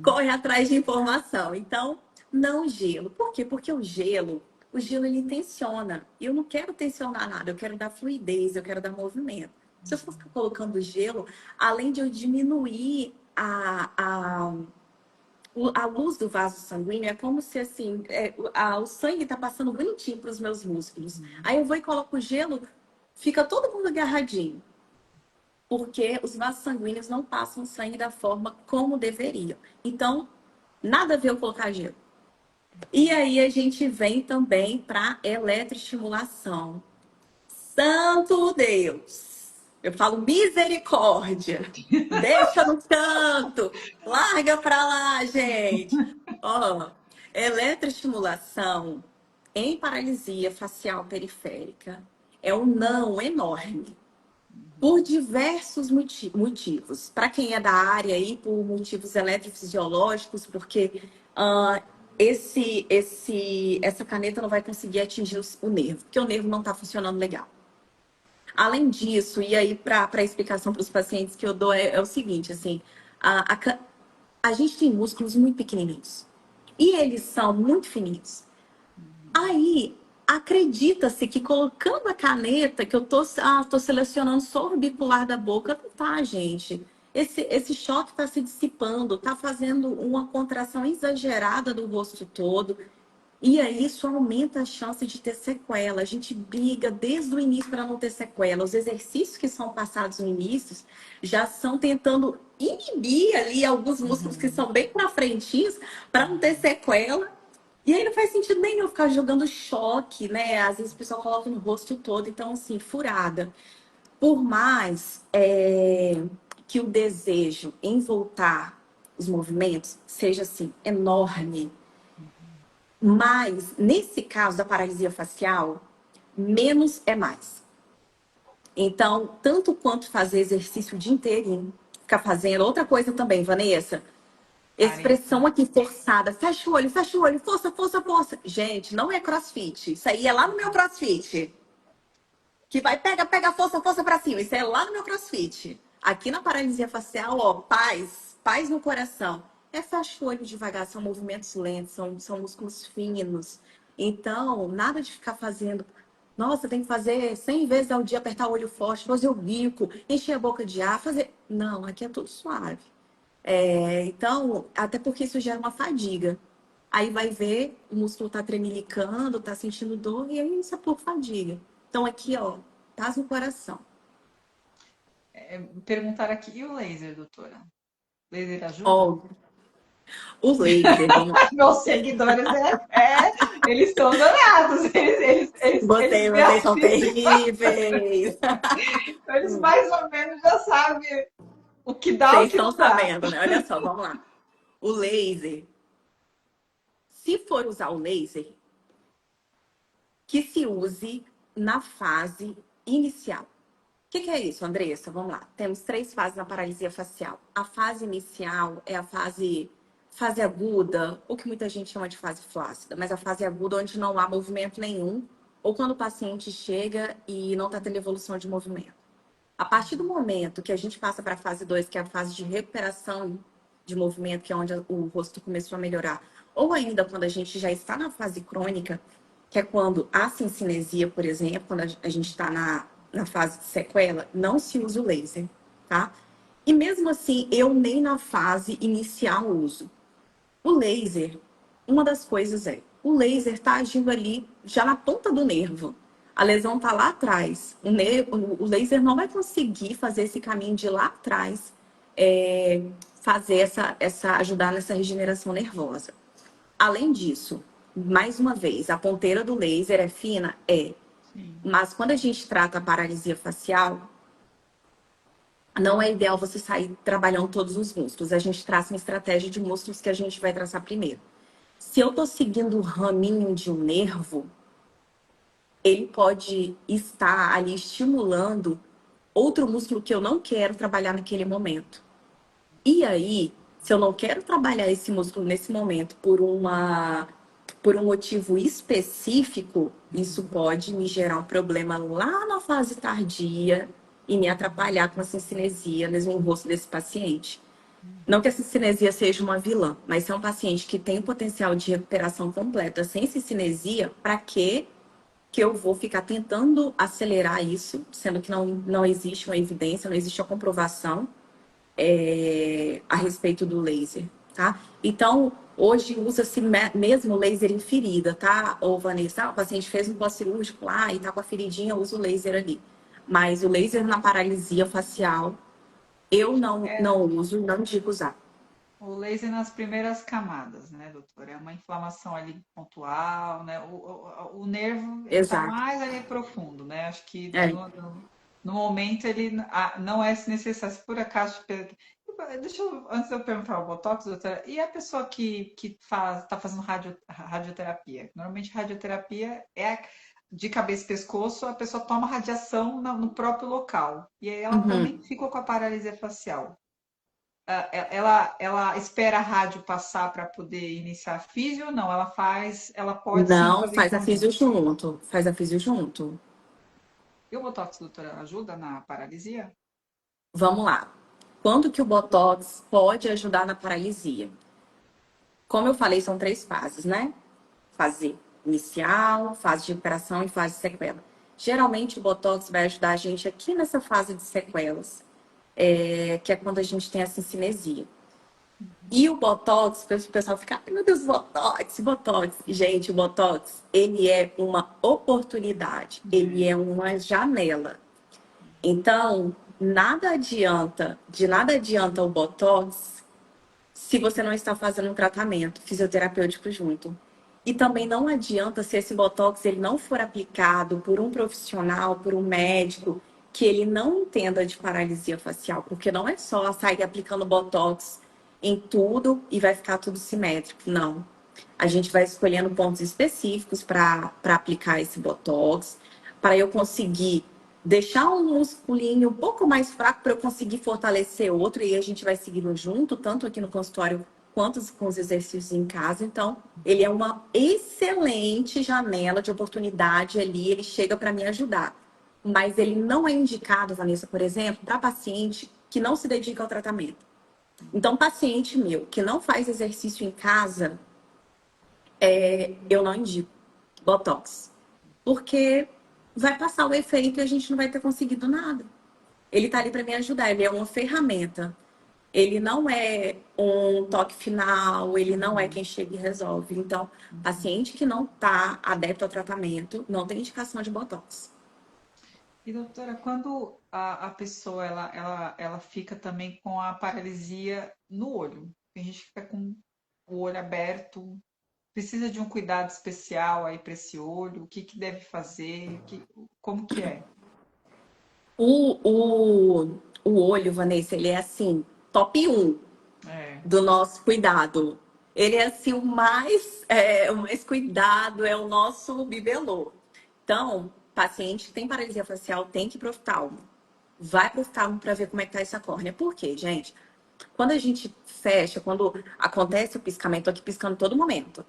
corre atrás de informação. Então, não gelo. Por quê? Porque o gelo ele tensiona. E eu não quero tensionar nada, eu quero dar fluidez, eu quero dar movimento. Se eu for ficar colocando gelo, além de eu diminuir a luz do vaso sanguíneo, é como se assim, o sangue está passando bonitinho para os meus músculos. Aí eu vou e coloco o gelo, fica todo mundo agarradinho. Porque os vasos sanguíneos não passam sangue da forma como deveriam. Então, nada a ver eu colocar gelo. E aí a gente vem também para eletroestimulação. Santo Deus! Eu falo misericórdia. Deixa no canto. Larga pra lá, gente. Ó, eletroestimulação em paralisia facial periférica é um não enorme. Por diversos motivos. Para quem é da área aí, por motivos eletrofisiológicos, porque ah, essa caneta não vai conseguir atingir o nervo, porque o nervo não está funcionando legal. Além disso, e aí para a explicação para os pacientes que eu dou é o seguinte, assim, a gente tem músculos muito pequenininhos e eles são muito fininhos. Aí, acredita-se que colocando a caneta, que eu tô selecionando só o orbicular da boca, não tá, gente. Esse choque está se dissipando, está fazendo uma contração exagerada do rosto todo. E aí isso aumenta a chance de ter sequela. A gente briga desde o início para não ter sequela. Os exercícios que são passados no início já são tentando inibir ali alguns músculos que são bem para frente para não ter sequela. E aí não faz sentido nenhum ficar jogando choque, né? Às vezes o pessoal coloca no rosto todo, então assim, furada. Por mais que o desejo em voltar os movimentos seja assim, enorme, mas, nesse caso da paralisia facial, menos é mais. Então, tanto quanto fazer exercício o dia inteirinho, ficar fazendo. Outra coisa também, Vanessa, expressão aqui forçada. Fecha o olho, força, força, força. Gente, não é crossfit. Isso aí é lá no meu crossfit. Que vai, pega, pega, força, força pra cima. Isso é lá no meu crossfit. Aqui na paralisia facial, ó, paz no coração. É fecha o olho devagar, são movimentos lentos, são músculos finos. Então, nada de ficar fazendo. Nossa, tem que fazer 100 vezes ao dia, apertar o olho forte, fazer o bico, encher a boca de ar, fazer. Não, aqui é tudo suave. Então, até porque isso gera uma fadiga. Aí vai ver, o músculo tá tremelicando, tá sentindo dor, e aí isso é por fadiga. Então, aqui, ó, paz no coração. Perguntaram aqui, e o laser, doutora? Laser ajuda? Ó, o laser, vamos lá. Meus seguidores, eles estão dourados, Vocês são terríveis. eles mais ou menos já sabem o que dá, o Vocês que estão não dá. sabendo, né? Olha só, vamos lá. O laser, se for usar o laser, que se use na fase inicial. O que é isso, Andressa? Vamos lá. Temos 3 fases na paralisia facial. A fase inicial é a fase aguda, ou que muita gente chama de fase flácida, mas a fase aguda onde não há movimento nenhum, ou quando o paciente chega e não está tendo evolução de movimento. A partir do momento que a gente passa para a fase 2, que é a fase de recuperação de movimento, que é onde o rosto começou a melhorar, ou ainda quando a gente já está na fase crônica, que é quando há cincinesia, por exemplo, quando a gente está na fase de sequela, não se usa o laser, tá? E mesmo assim, eu nem na fase inicial uso. O laser, uma das coisas o laser está agindo ali já na ponta do nervo. A lesão está lá atrás. O laser não vai conseguir fazer esse caminho de lá atrás, fazer ajudar nessa regeneração nervosa. Além disso, mais uma vez, a ponteira do laser é fina? É. Sim. Mas quando a gente trata a paralisia facial, não é ideal você sair trabalhando todos os músculos. A gente traça uma estratégia de músculos que a gente vai traçar primeiro. Se eu estou seguindo o raminho de um nervo, ele pode estar ali estimulando outro músculo que eu não quero trabalhar naquele momento. E aí, se eu não quero trabalhar esse músculo nesse momento por um motivo específico, isso pode me gerar um problema lá na fase tardia e me atrapalhar com a cincinesia no rosto desse paciente. Não que a cincinesia seja uma vilã, mas se é um paciente que tem o potencial de recuperação completa sem cincinesia, para que eu vou ficar tentando acelerar isso, sendo que não existe uma evidência, não existe a comprovação a respeito do laser, tá? Então, hoje usa-se mesmo laser em ferida, tá? Ou Vanessa, o paciente fez um pós-cirúrgico lá e tá com a feridinha, usa o laser ali. Mas o laser na paralisia facial, eu não uso, não digo usar. O laser nas primeiras camadas, né, doutora? É uma inflamação ali pontual, né? O nervo, ele tá Exato. mais ali profundo, né? Acho que É. no momento ele não é necessário. Se por acaso, deixa eu, antes de eu perguntar o Botox, doutora, e a pessoa que tá fazendo radioterapia? Normalmente radioterapia é de cabeça e pescoço, a pessoa toma radiação no próprio local. E aí ela também Uhum. ficou com a paralisia facial. Ela espera a rádio passar para poder iniciar a físio ou não? Ela pode sim Não, fazer em faz a conjunto. físio junto. Faz a físio junto. E o Botox, doutora, ajuda na paralisia? Vamos lá. Quando que o Botox pode ajudar na paralisia? Como eu falei, são 3 fases, né? Fase inicial, fase de recuperação e fase de sequela. Geralmente, o Botox vai ajudar a gente aqui nessa fase de sequelas, que é quando a gente tem a cincinesia. E o Botox, o pessoal fica, ai meu Deus, Botox, Botox. Gente, o Botox, ele é uma oportunidade, ele É. é uma janela. Então, de nada adianta o Botox se você não está fazendo um tratamento fisioterapêutico junto. E também não adianta se esse Botox ele não for aplicado por um profissional, por um médico, que ele não entenda de paralisia facial, porque não é só sair aplicando Botox em tudo e vai ficar tudo simétrico. Não. A gente vai escolhendo pontos específicos para aplicar esse Botox, para eu conseguir deixar um musculinho um pouco mais fraco para eu conseguir fortalecer outro e a gente vai seguindo junto, tanto aqui no consultório quanto com os exercícios em casa. Então, ele é uma excelente janela de oportunidade ali, ele chega para me ajudar. Mas ele não é indicado, Vanessa, por exemplo, para paciente que não se dedica ao tratamento. Então, paciente meu que não faz exercício em casa, eu não indico Botox. Porque vai passar o efeito e a gente não vai ter conseguido nada. Ele está ali para me ajudar, ele é uma ferramenta. Ele não é um toque final, ele não é Uhum. quem chega e resolve. Então, Uhum. paciente que não está adepto ao tratamento, não tem indicação de Botox. E doutora, quando a pessoa ela fica também com a paralisia no olho, tem gente que fica com o olho aberto, precisa de um cuidado especial aí para esse olho, o que que deve fazer, como que é? O, o olho, Vanessa, ele é assim, top 1 É. do nosso cuidado. Ele é assim o mais cuidado, é o nosso bibelô. Então, paciente que tem paralisia facial tem que ir pro oftalmo. Vai pro oftalmo para ver como é que tá essa córnea. Por quê, gente? Quando a gente fecha, quando acontece o piscamento, eu tô aqui piscando todo momento.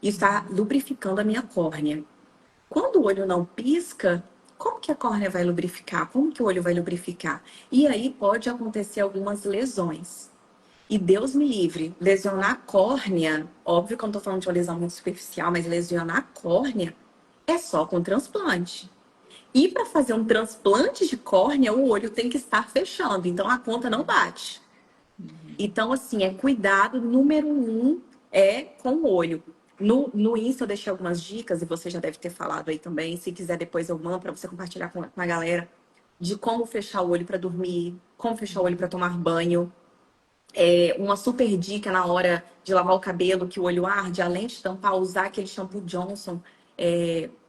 Isso está Uhum. lubrificando a minha córnea. Quando o olho não pisca, como que a córnea vai lubrificar? Como que o olho vai lubrificar? E aí pode acontecer algumas lesões. E Deus me livre, lesionar a córnea, óbvio que eu não tô falando de uma lesão muito superficial, mas lesionar a córnea é só com transplante. E para fazer um transplante de córnea, o olho tem que estar fechando, então a conta não bate. Uhum. Então, assim, cuidado número 1 é com o olho. No Insta eu deixei algumas dicas, e você já deve ter falado aí também. Se quiser, depois eu mando para você compartilhar com a galera de como fechar o olho para dormir, como fechar o olho para tomar banho. Uma super dica na hora de lavar o cabelo, que o olho arde, além de tampar, usar aquele shampoo Johnson,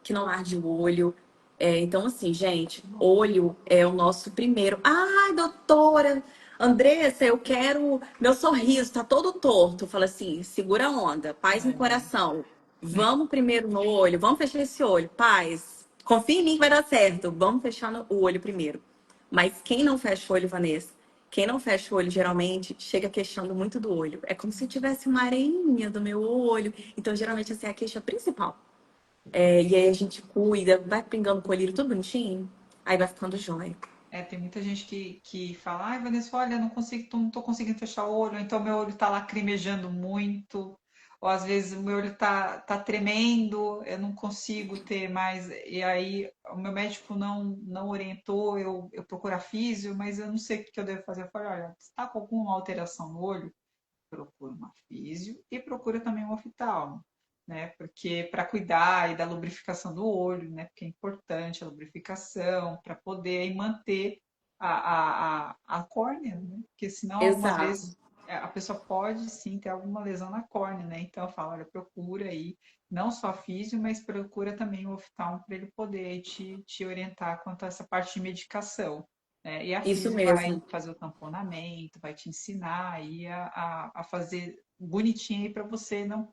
que não arde o olho. Então, assim, gente, olho é o nosso primeiro. Ai, doutora, Andressa, eu quero. Meu sorriso tá todo torto. Fala assim: segura a onda, paz no Ai, não. coração. Vamos primeiro no olho, vamos fechar esse olho, paz. Confia em mim que vai dar certo. Vamos fechar o olho primeiro. Mas quem não fecha o olho, Vanessa? Quem não fecha o olho, geralmente, chega queixando muito do olho. É como se tivesse uma areinha do meu olho. Então, geralmente, essa é a queixa principal. E aí a gente cuida, vai pingando o colírio tudo bonitinho, aí vai ficando jóia. Tem muita gente que fala, ai, Vanessa, olha, não consigo, não tô conseguindo fechar o olho, então meu olho tá lacrimejando muito, ou às vezes o meu olho tá tremendo, eu não consigo ter mais, e aí o meu médico não orientou eu procurar físio, mas eu não sei o que eu devo fazer. Eu falei, olha, se tá com alguma alteração no olho, procura uma físio e procura também um oftalmo, né? Porque para cuidar e da lubrificação do olho, né? Porque é importante a lubrificação para poder aí manter a córnea, né? Porque senão algumas Exato. vezes a pessoa pode sim ter alguma lesão na córnea, né? Então eu falo, olha, procura aí não só a físio, mas procura também o oftalmo para ele poder te orientar quanto a essa parte de medicação. E a Isso físio vai mesmo. fazer o tamponamento, vai te ensinar aí a fazer bonitinho aí para você não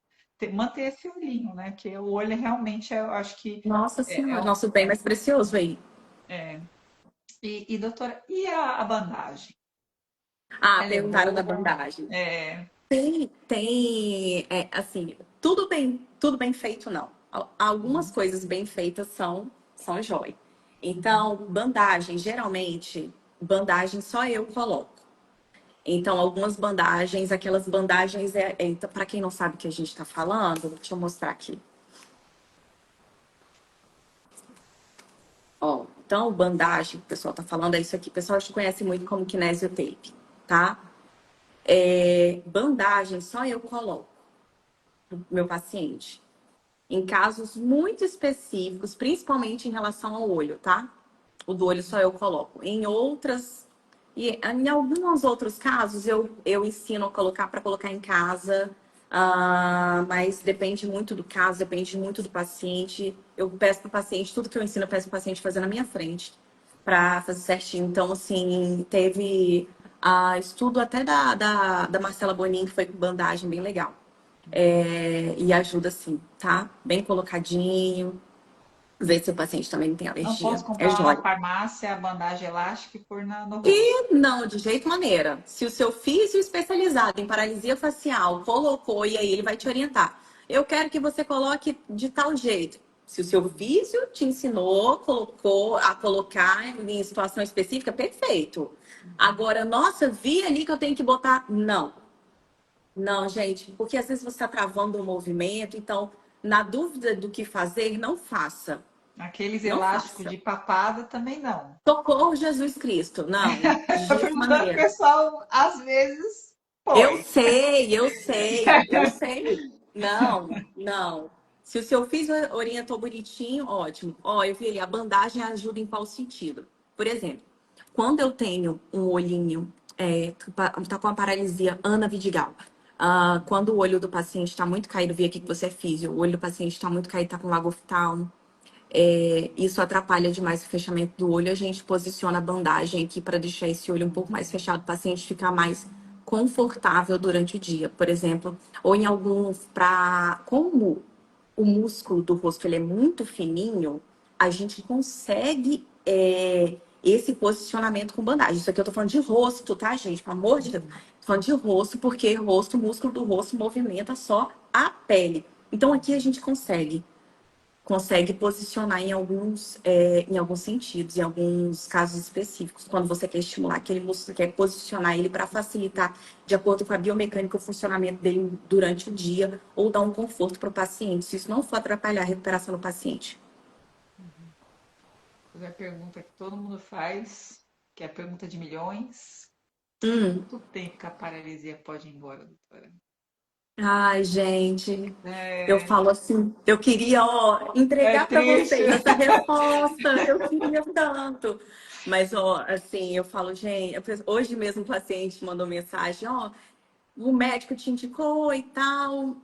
manter esse olhinho, né? Que o olho realmente, eu acho que Nossa é, Senhora, nosso bem mais precioso aí. é. Doutora, e a bandagem? Ah, Ela é perguntaram da boa? bandagem. É, Assim, tudo bem feito, não. Algumas uhum. coisas bem feitas são jóia. Então, bandagem, geralmente, bandagem só eu coloco. Então, algumas bandagens, aquelas bandagens, então, para quem não sabe o que a gente está falando, deixa eu mostrar aqui. Ó, então, bandagem, que o pessoal está falando, é isso aqui. O pessoal acho que conhece muito como kinesiotape, tá? Bandagem só eu coloco no meu paciente. Em casos muito específicos, principalmente em relação ao olho, tá? O do olho só eu coloco. Em alguns outros casos, eu ensino a colocar para colocar em casa, mas depende muito do caso, depende muito do paciente. Eu peço para o paciente, tudo que eu ensino, eu peço para o paciente fazer na minha frente, para fazer certinho. Então, assim, teve estudo até da Marcela Bonin, que foi com bandagem bem legal. E ajuda sim, tá? Bem colocadinho. Ver se o paciente também não tem Não posso alergia. É comprar lá na jóia. farmácia a bandagem elástica e pôr no rosto. E não, de jeito maneira. Se o seu físio especializado em paralisia facial colocou, e aí ele vai te orientar. Eu quero que você coloque de tal jeito. Se o seu físio te ensinou, colocou a colocar em situação específica, perfeito. Agora, nossa, vi ali que eu tenho que botar. Não, não, gente, porque às vezes você está travando o movimento, então, na dúvida do que fazer, não faça. Aqueles Não elásticos faça. de papada também não. Socorro, Jesus Cristo. Não, de Tô jeito perguntando, o maneira. pessoal às vezes Eu põe. sei, eu sei, eu sei. Não, não. Se o seu físio orientou bonitinho, ótimo. Ó, eu vi ali, a bandagem ajuda em qual sentido? Por exemplo, quando eu tenho um olhinho, tá com a paralisia Ana Vidigal. Quando o olho do paciente está muito caído, vi aqui que você é físio, o olho do paciente está muito caído, está com lago oftalmo, isso atrapalha demais o fechamento do olho. A gente posiciona a bandagem aqui para deixar esse olho um pouco mais fechado, o paciente ficar mais confortável durante o dia, por exemplo, ou em alguns para como o músculo do rosto ele é muito fininho, a gente consegue esse posicionamento com bandagem. Isso aqui eu tô falando de rosto, tá, gente? Pelo amor de Deus. Tô falando de rosto, porque rosto, o músculo do rosto movimenta só a pele. Então aqui a gente consegue posicionar em alguns sentidos, em alguns casos específicos, quando você quer estimular aquele músculo, quer posicionar ele para facilitar, de acordo com a biomecânica, o funcionamento dele durante o dia, ou dar um conforto para o paciente, se isso não for atrapalhar a recuperação do paciente. Fazer a pergunta que todo mundo faz, que é a pergunta de milhões. Hum, Quanto tempo que a paralisia pode ir embora, doutora? Ai, gente, eu É, falo assim, eu queria, ó, é entregar para triste. vocês essa resposta, eu queria tanto. Mas, ó, assim, eu falo, gente, hoje mesmo o paciente mandou mensagem, ó, o médico te indicou e tal,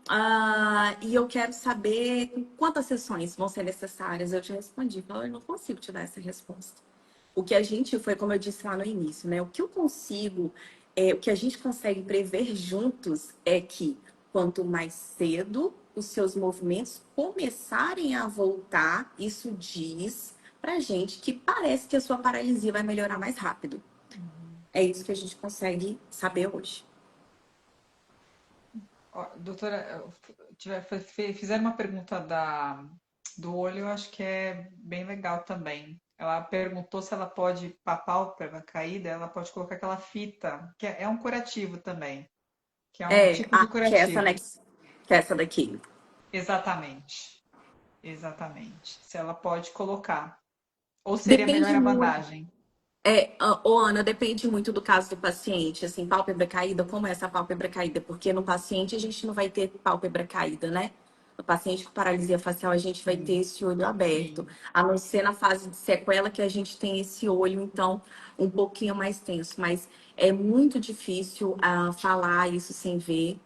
e eu quero saber quantas sessões vão ser necessárias. Eu te respondi, falei, eu não consigo te dar essa resposta. O que a gente foi, como eu disse lá no início, né? O que eu consigo, o que a gente consegue prever juntos é que quanto mais cedo os seus movimentos começarem a voltar, isso diz pra gente que parece que a sua paralisia vai melhorar mais rápido. É isso que a gente consegue saber hoje. Ó, doutora, fizeram uma pergunta do olho, eu acho que é bem legal também. Ela perguntou se ela pode, para a pálpebra caída, ela pode colocar aquela fita, que é um curativo também, que é um tipo de Que é essa, né? curativo. Que é essa daqui. Exatamente, exatamente. Se ela pode colocar. Ou seria melhor Depende a muito. bandagem? Ô, Ana, depende muito do caso do paciente. Assim, pálpebra caída, como é essa pálpebra caída? Porque no paciente a gente não vai ter pálpebra caída, né? No paciente com paralisia facial, a gente vai ter Sim, esse olho aberto. sim. A não ser na fase de sequela que a gente tem esse olho, então, um pouquinho mais tenso. Mas é muito difícil falar isso sem ver,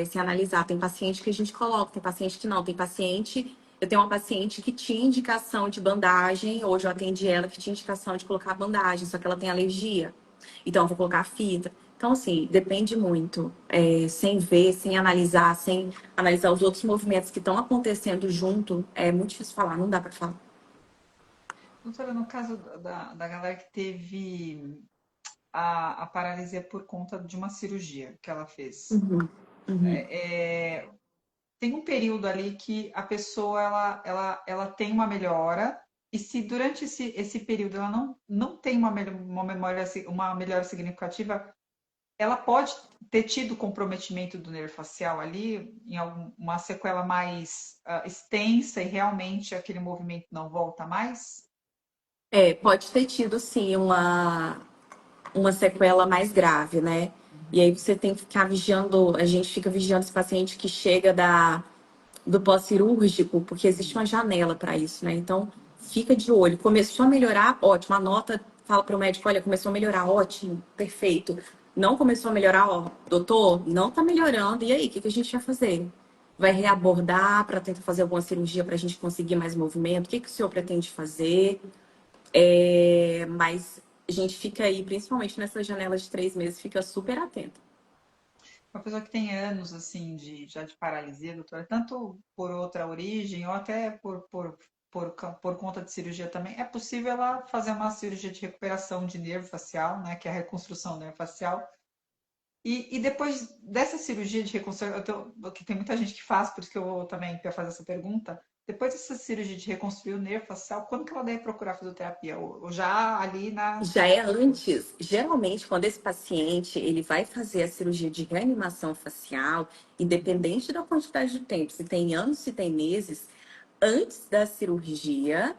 sem analisar. Tem paciente que a gente coloca, tem paciente que não. Tem paciente. Eu tenho uma paciente que tinha indicação de bandagem, hoje eu atendi ela que tinha indicação de colocar bandagem, só que ela tem alergia. Então, eu vou colocar fita. Então, assim, depende muito. Sem ver, sem analisar os outros movimentos que estão acontecendo junto, é muito difícil falar, não dá para falar. Doutora, no caso da galera que teve a paralisia por conta de uma cirurgia que ela fez. Uhum, uhum. Tem um período ali que a pessoa ela tem uma melhora, e se durante esse período ela não tem uma memória, uma melhora significativa, ela pode ter tido comprometimento do nervo facial ali, em alguma sequela mais extensa, e realmente aquele movimento não volta mais? Pode ter tido, sim, uma sequela mais grave, né? E Uhum. aí você tem que ficar vigiando, a gente fica vigiando esse paciente que chega do pós-cirúrgico, porque existe uma janela para isso, né? Então, fica de olho. Começou a melhorar, ótimo. Anota, fala para o médico, olha, começou a melhorar, ótimo, perfeito. Não começou a melhorar, ó, doutor, não tá melhorando. E aí, o que a gente vai fazer? Vai reabordar para tentar fazer alguma cirurgia para a gente conseguir mais movimento? O que o senhor pretende fazer? Mas a gente fica aí, principalmente nessa janela de 3 meses, fica super atento. Uma pessoa que tem anos assim já de paralisia, doutora, tanto por outra origem ou até por conta de cirurgia também, é possível ela fazer uma cirurgia de recuperação de nervo facial, né, que é a reconstrução do nervo facial. E depois dessa cirurgia de reconstrução, que tem muita gente que faz, por isso que eu vou também para fazer essa pergunta. Depois dessa cirurgia de reconstruir o nervo facial, quando que ela deve procurar fisioterapia? Ou já ali na. Já é antes. Geralmente, quando esse paciente ele vai fazer a cirurgia de reanimação facial, independente da quantidade de tempo, se tem anos, se tem meses, antes da cirurgia,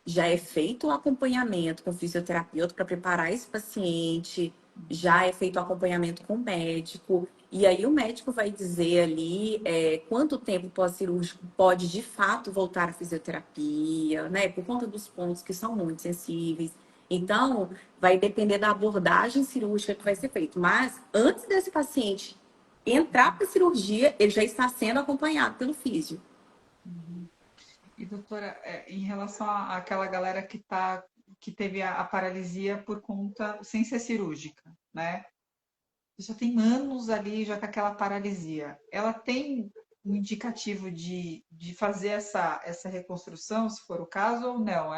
já é feito o acompanhamento com o fisioterapeuta para preparar esse paciente, já é feito o acompanhamento com o médico, e aí o médico vai dizer ali quanto tempo pós-cirúrgico pode de fato voltar à fisioterapia, né? Por conta dos pontos que são muito sensíveis. Então, vai depender da abordagem cirúrgica que vai ser feita. Mas antes desse paciente entrar para a cirurgia, ele já está sendo acompanhado pelo físio. Uhum. E doutora, em relação àquela galera que teve a paralisia por conta, sem ser cirúrgica, né? Já tem anos ali já com aquela paralisia. Ela tem um indicativo de fazer essa reconstrução, se for o caso, ou não?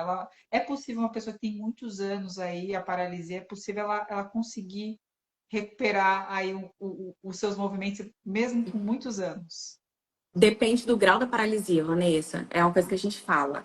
É possível uma pessoa que tem muitos anos aí, a paralisia, é possível ela conseguir recuperar aí os seus movimentos, mesmo com muitos anos. Depende do grau da paralisia, Vanessa. É uma coisa que a gente fala.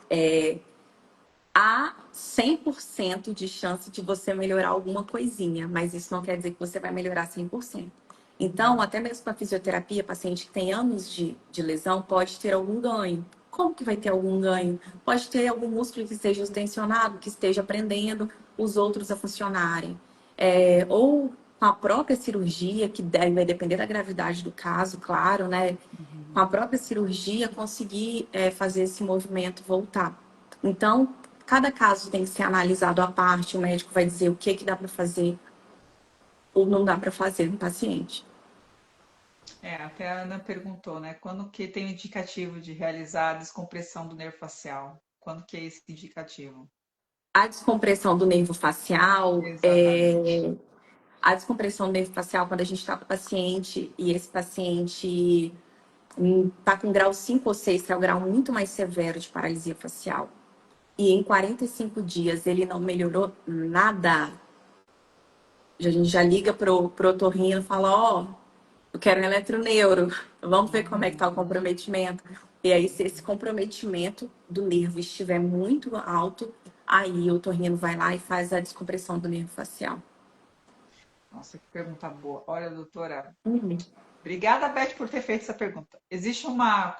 Há 100% de chance de você melhorar alguma coisinha, mas isso não quer dizer que você vai melhorar 100%. Então, até mesmo com a fisioterapia, paciente que tem anos de lesão pode ter algum ganho. Como que vai ter algum ganho? Pode ter algum músculo que esteja tensionado, que esteja aprendendo os outros a funcionarem. Ou com a própria cirurgia, que vai depender da gravidade do caso, claro, né? Com a Uhum. própria cirurgia, conseguir fazer esse movimento voltar. Então, cada caso tem que ser analisado à parte, o médico vai dizer o que dá para fazer ou não dá para fazer no paciente. Até a Ana perguntou, né? Quando que tem o indicativo de realizar a descompressão do nervo facial? Quando que é esse indicativo? A descompressão do nervo facial, Exatamente. a descompressão do nervo facial, quando a gente está com o paciente e esse paciente está com grau 5 ou 6, que é o grau muito mais severo de paralisia facial, e em 45 dias ele não melhorou nada, a gente já liga pro otorrino e fala, ó, eu quero um eletroneuro, vamos ver como é que tá o Uhum. comprometimento. E aí, se esse comprometimento do nervo estiver muito alto, aí o otorrino vai lá e faz a descompressão do nervo facial. Nossa, que pergunta boa. Olha, doutora, Uhum. obrigada, Beth, por ter feito essa pergunta. Existe na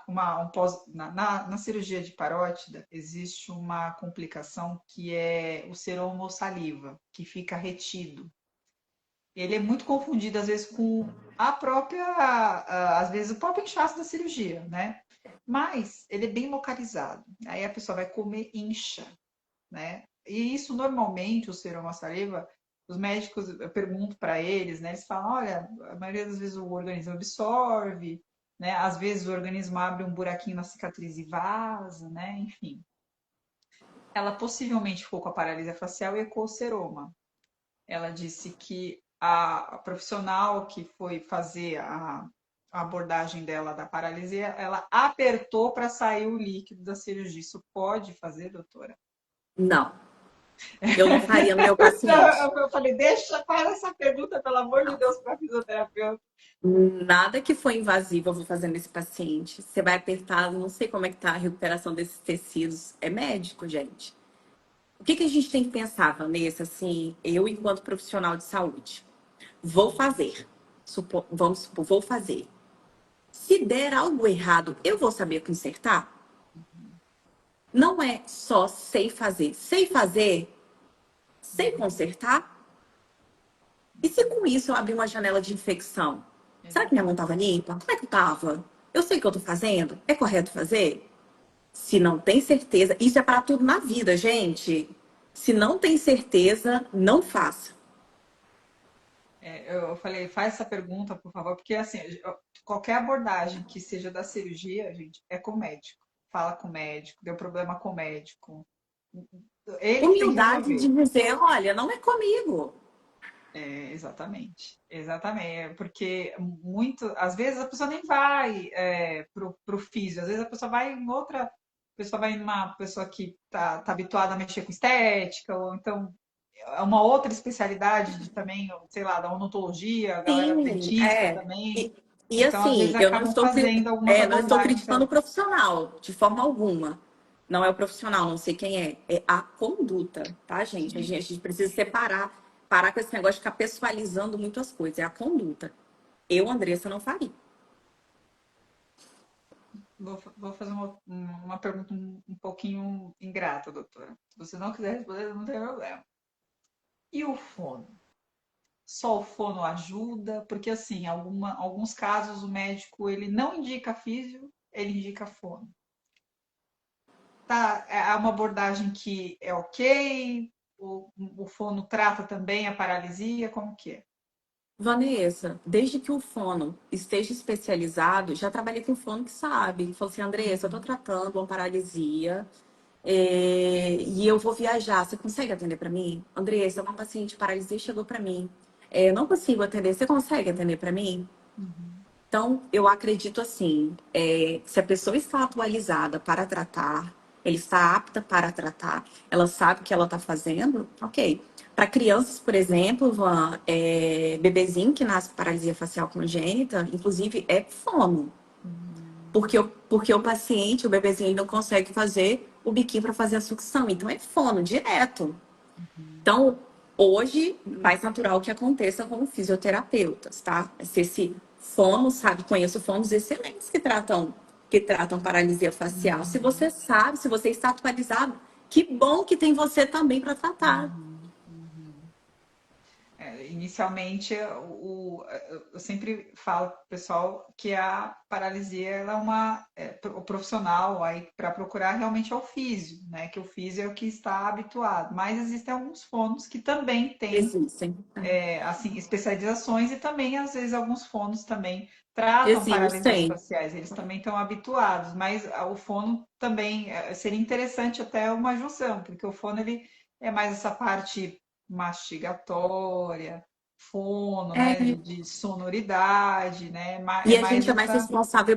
cirurgia de parótida, existe uma complicação que é o seroma saliva, que fica retido. Ele é muito confundido, às vezes, com às vezes, o próprio inchaço da cirurgia, né? Mas ele é bem localizado. Aí a pessoa vai comer, incha, né? E isso normalmente, o seroma saliva, os médicos, eu pergunto para eles, né? Eles falam, olha, a maioria das vezes o organismo absorve, né? Às vezes o organismo abre um buraquinho na cicatriz e vaza, né? Enfim. Ela possivelmente ficou com a paralisia facial e ecoseroma. Ela disse que a profissional que foi fazer a abordagem dela da paralisia, ela apertou para sair o líquido da cirurgia. Isso pode fazer, doutora? Não, eu não faria no meu paciente. Então, eu falei, deixa para essa pergunta, pelo amor de Não. Deus, para a fisioterapeuta. Nada que for invasivo eu vou fazer nesse paciente. Você vai apertar, não sei como é que tá a recuperação desses tecidos. É médico, gente. O que a gente tem que pensar, Vanessa, assim, eu enquanto profissional de saúde? Vou fazer. Vamos supor, vou fazer. Se der algo errado, eu vou saber consertar? Não é só sei fazer. Sei fazer, sei consertar? E se com isso eu abrir uma janela de infecção? Será que minha mão Exatamente. estava limpa? Como é que eu estava? Eu sei o que eu estou fazendo? É correto fazer? Se não tem certeza, isso é para tudo na vida, gente. Se não tem certeza, não faça. Eu falei, faz essa pergunta, por favor, porque assim, qualquer abordagem que seja da cirurgia, gente, é com o médico. Fala com o médico, deu problema com o médico. Ele que tem que Humildade de resolver. dizer, olha, não é comigo. Exatamente, exatamente. Porque muito, às vezes a pessoa nem vai pro físio, às vezes a pessoa vai em outra, a pessoa vai numa pessoa que tá habituada a mexer com estética, ou então é uma outra especialidade de também, sei lá, da odontologia, a galera Sim, dentista é. também. E Então, às vezes assim, eu não acabam estou, fazendo algumas não estou abordagens criticando o ali. profissional, de forma alguma. Não é o profissional, não sei quem é. É a conduta, tá, gente? Sim. A gente precisa separar, parar com esse negócio de ficar pessoalizando muito as coisas. É a conduta. Eu, Andressa, não faria. Vou fazer uma pergunta um pouquinho ingrata, doutora. Se você não quiser responder, não tem problema. E o fono? Só o fono ajuda? Porque, assim, alguns casos o médico ele não indica físio, ele indica fono. Tá, é uma abordagem que é ok? O fono trata também a paralisia? Como que é? Vanessa, desde que o fono esteja especializado, já trabalhei com fono que sabe. Falou assim, Andressa, eu estou Uhum. tratando uma paralisia e eu vou viajar. Você consegue atender para mim? Andressa, uma paciente de paralisia chegou para mim. Eu não consigo atender. Você consegue atender para mim? Uhum. Então, eu acredito assim, se a pessoa está atualizada para tratar, ela está apta para tratar, ela sabe o que ela está fazendo, ok. Para crianças, por exemplo, Van, bebezinho que nasce com paralisia facial congênita, inclusive é fono, Uhum. porque o paciente, o bebezinho, ele não consegue fazer o biquinho para fazer a sucção, então é fono direto. Uhum. Então, hoje, mais natural que aconteça com fisioterapeutas, tá? Se esse fono, sabe, conheço fonos excelentes que tratam paralisia facial. Se Uhum. você sabe, se você está atualizado, que bom que tem você também para tratar. Uhum. Uhum. inicialmente, eu sempre falo para o pessoal que a paralisia ela é o profissional aí para procurar realmente é o físio, né? Que o físio é o que está habituado. Mas existem alguns fonos que também têm Existem. assim, especializações e também, às vezes, alguns fonos também tratam paralisias Existem. faciais, eles também estão habituados, mas o fono também seria interessante até uma junção, porque o fono ele é mais essa parte mastigatória, fono, né, É, de sonoridade, né, e é a mais gente é mais essa. responsável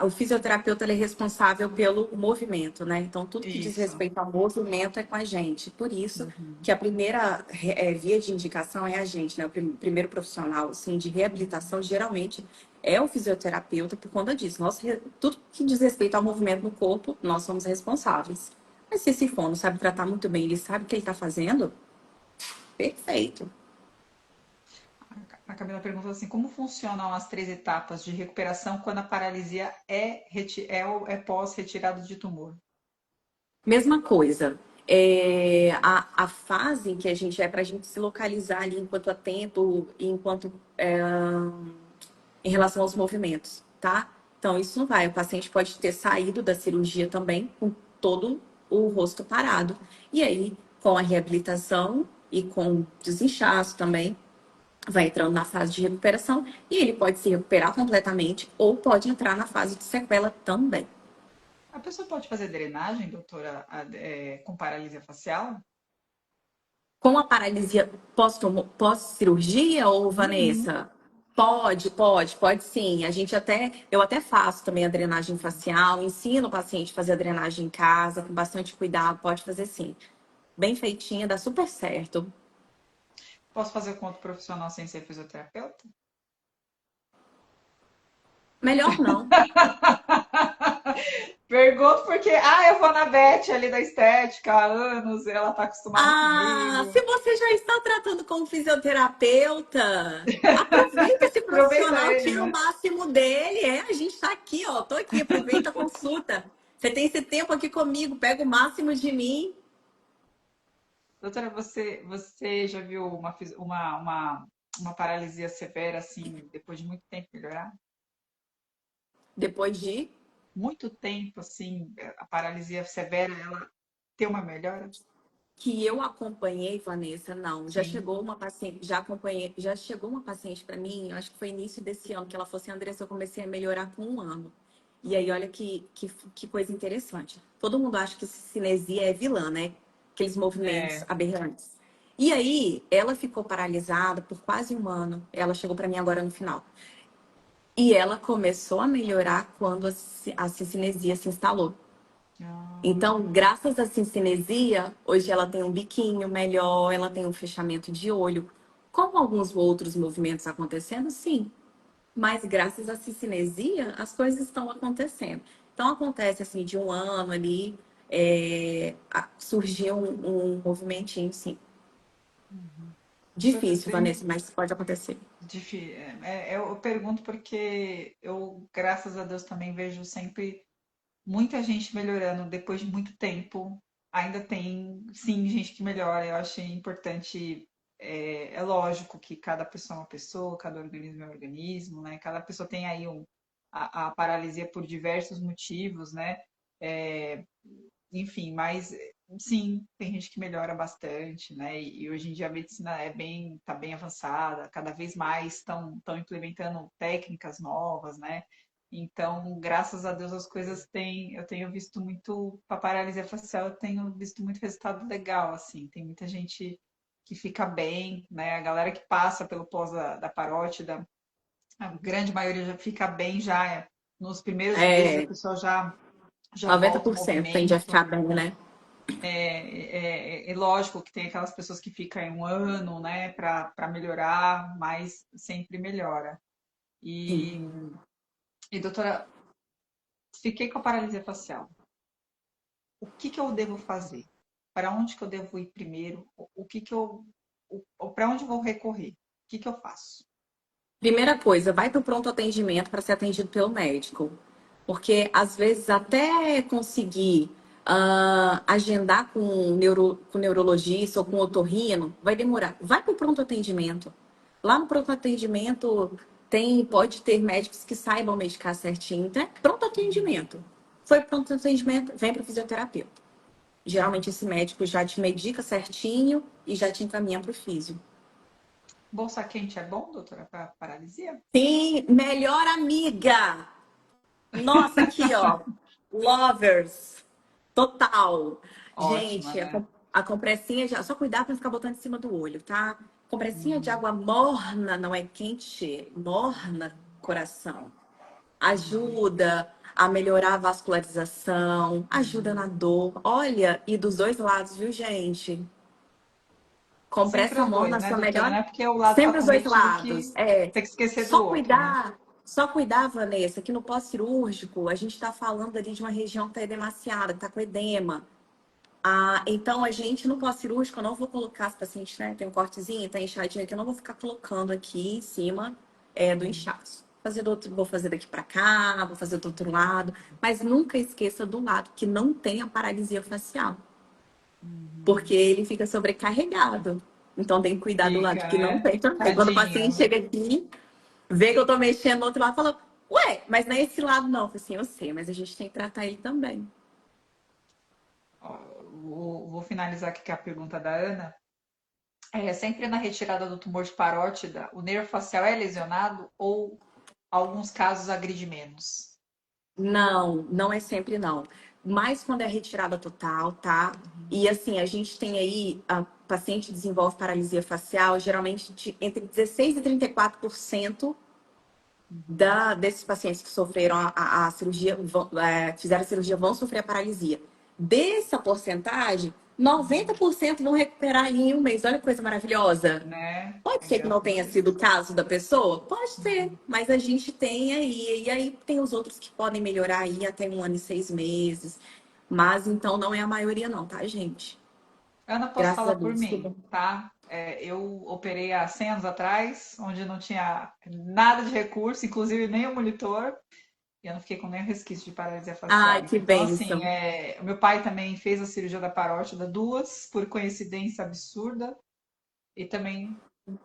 o fisioterapeuta ele é responsável pelo movimento, né? Então, tudo que diz Isso. respeito ao movimento é com a gente. Por isso Uhum. que a primeira via de indicação é a gente, né? O primeiro profissional, assim, de reabilitação, geralmente, é o fisioterapeuta por conta disso. Tudo que diz respeito ao movimento no corpo, nós somos responsáveis. Mas se esse fono sabe tratar muito bem, ele sabe o que ele está fazendo, perfeito. A Camila perguntou assim: como funcionam as três etapas de recuperação quando a paralisia é pós-retirada de tumor? Mesma coisa. A fase em que a gente é para a gente se localizar ali enquanto há tempo, enquanto em relação aos movimentos, tá? Então, isso não vai. O paciente pode ter saído da cirurgia também com todo o rosto parado. E aí, com a reabilitação e com desinchaço também, vai entrando na fase de recuperação e ele pode se recuperar completamente ou pode entrar na fase de sequela também. A pessoa pode fazer drenagem, doutora, com paralisia facial? Com a paralisia pós-cirurgia, ou Uhum. Vanessa? Pode sim. Eu até faço também a drenagem facial, ensino o paciente a fazer a drenagem em casa, com bastante cuidado, pode fazer sim. Bem feitinha, dá super certo. Posso fazer com outro profissional sem ser fisioterapeuta? Melhor não. Pergunto porque, eu vou na Beth ali da estética há anos, ela tá acostumada Ah, comigo. se você já está tratando com um fisioterapeuta, aproveita esse Aproveita profissional, ele, tira o né? máximo dele. A gente está aqui, ó. Tô aqui, aproveita a consulta. Você tem esse tempo aqui comigo, pega o máximo de mim. Doutora, você já viu uma paralisia severa, assim, depois de muito tempo melhorar? Depois de Muito tempo, assim, a paralisia severa, ela tem uma melhora? que eu acompanhei, Vanessa, não. Já Sim. chegou uma paciente, já acompanhei, já chegou uma paciente para mim, eu acho que foi início desse ano, que ela falou assim, Andressa, eu comecei a melhorar com um ano. E aí, olha que coisa interessante. Todo mundo acha que cinesia é vilã, né? Aqueles movimentos É. aberrantes. E aí, ela ficou paralisada por quase um ano. Ela chegou para mim agora no final. E ela começou a melhorar quando a cinesia se instalou. Ah, Então, graças à cincinesia, hoje ela tem um biquinho melhor, ela tem um fechamento de olho. Como alguns outros movimentos acontecendo, sim. Mas graças à cincinesia, as coisas estão acontecendo. Então, acontece assim, de um ano ali, surgiu um movimentinho, sim. doutora, Difícil, Vanessa, mas pode acontecer. eu pergunto porque eu, graças a Deus, também vejo sempre muita gente melhorando depois de muito tempo. Ainda tem, sim, gente que melhora. Eu achei importante. É lógico que cada pessoa é uma pessoa, cada organismo é um organismo, né? Cada pessoa tem aí a paralisia por diversos motivos, né? É, enfim, mas sim, tem gente que melhora bastante, né? E hoje em dia a medicina tá bem avançada, cada vez mais estão implementando técnicas novas, né? Então, graças a Deus as coisas têm, eu tenho visto muito, para paralisia facial, eu tenho visto muito resultado legal, assim, tem muita gente que fica bem, né? A galera que passa pelo pós da parótida, a grande maioria já fica bem já nos primeiros meses, a É, pessoa já volta o 90% tende a movimento. ficar bem, né? É lógico que tem aquelas pessoas que ficam um ano, né, para melhorar, mas sempre melhora. Sim. E, doutora, fiquei com a paralisia facial. O que que eu devo fazer? Para onde que eu devo ir primeiro? O que que para onde eu vou recorrer? O que que eu faço? Primeira coisa, vai para o pronto atendimento para ser atendido pelo médico. Porque às vezes até conseguir. Agendar com neurologista ou com otorrino, vai demorar. Vai para o pronto atendimento. Lá no pronto atendimento pode ter médicos que saibam medicar certinho. Então, é pronto atendimento. Foi pronto atendimento, vem para o fisioterapeuta. Geralmente esse médico já te medica certinho e já te encaminha para o físio. Bolsa quente é bom, doutora, para paralisia? Sim, melhor amiga! Nossa, aqui, ó. Lovers. Total. Ótima, Gente, né? a compressinha de... Só cuidar para não ficar botando em cima do olho, tá? Compressinha de água morna, não é quente, morna, coração. Ajuda a melhorar a vascularização, ajuda na dor. Olha, e dos dois lados, viu, gente? Sempre Compressa os dois, morna, né, sua doutora? Não melhor. é porque o lado está Sempre os dois cometido lados. que É. tem que esquecer do Só outro, né? cuidar, só cuidar, Vanessa, que no pós-cirúrgico a gente está falando ali de uma região que está edemaciada, que está com edema. Então, a gente no pós-cirúrgico, eu não vou colocar as pacientes, né? Tem um cortezinho, tá inchadinho aqui, eu não vou ficar colocando aqui em cima do inchaço. Vou fazer daqui para cá, vou fazer do outro lado, mas nunca esqueça do lado que não tem a paralisia facial, porque ele fica sobrecarregado. Então tem que cuidar do lado Fica, que não né? tem também. Quando o paciente Tadinho. chega aqui, vê que eu tô mexendo no outro lado, fala, ué, mas não é esse lado não. Eu falei assim, eu sei, mas a gente tem que tratar ele também. Ó, vou finalizar aqui com a pergunta da Ana. Sempre na retirada do tumor de parótida, o nervo facial é lesionado ou alguns casos agride menos? Não, não é sempre não. Mas quando é retirada total, tá? E assim, a gente tem aí, a paciente desenvolve paralisia facial, geralmente entre 16 e 34% desses pacientes que sofreram a cirurgia, fizeram a cirurgia, vão sofrer a paralisia. Dessa porcentagem, 90% vão recuperar em um mês. Olha que coisa maravilhosa. Né? Pode É, ser que não graças a tenha Deus. sido o caso da pessoa? Pode ser, mas a gente tem aí. E aí tem os outros que podem melhorar aí até 1 ano e 6 meses. Mas então não é a maioria, não, tá, gente? Ana, posso Graças a falar por Deus. mim, tá? Eu operei há 100 anos atrás, onde não tinha nada de recurso, inclusive nem o monitor, e eu não fiquei com nenhum resquício de paralisia Ai, facial. que Então, assim, bênção. o meu pai também fez a cirurgia da parótida, duas, por coincidência absurda, e também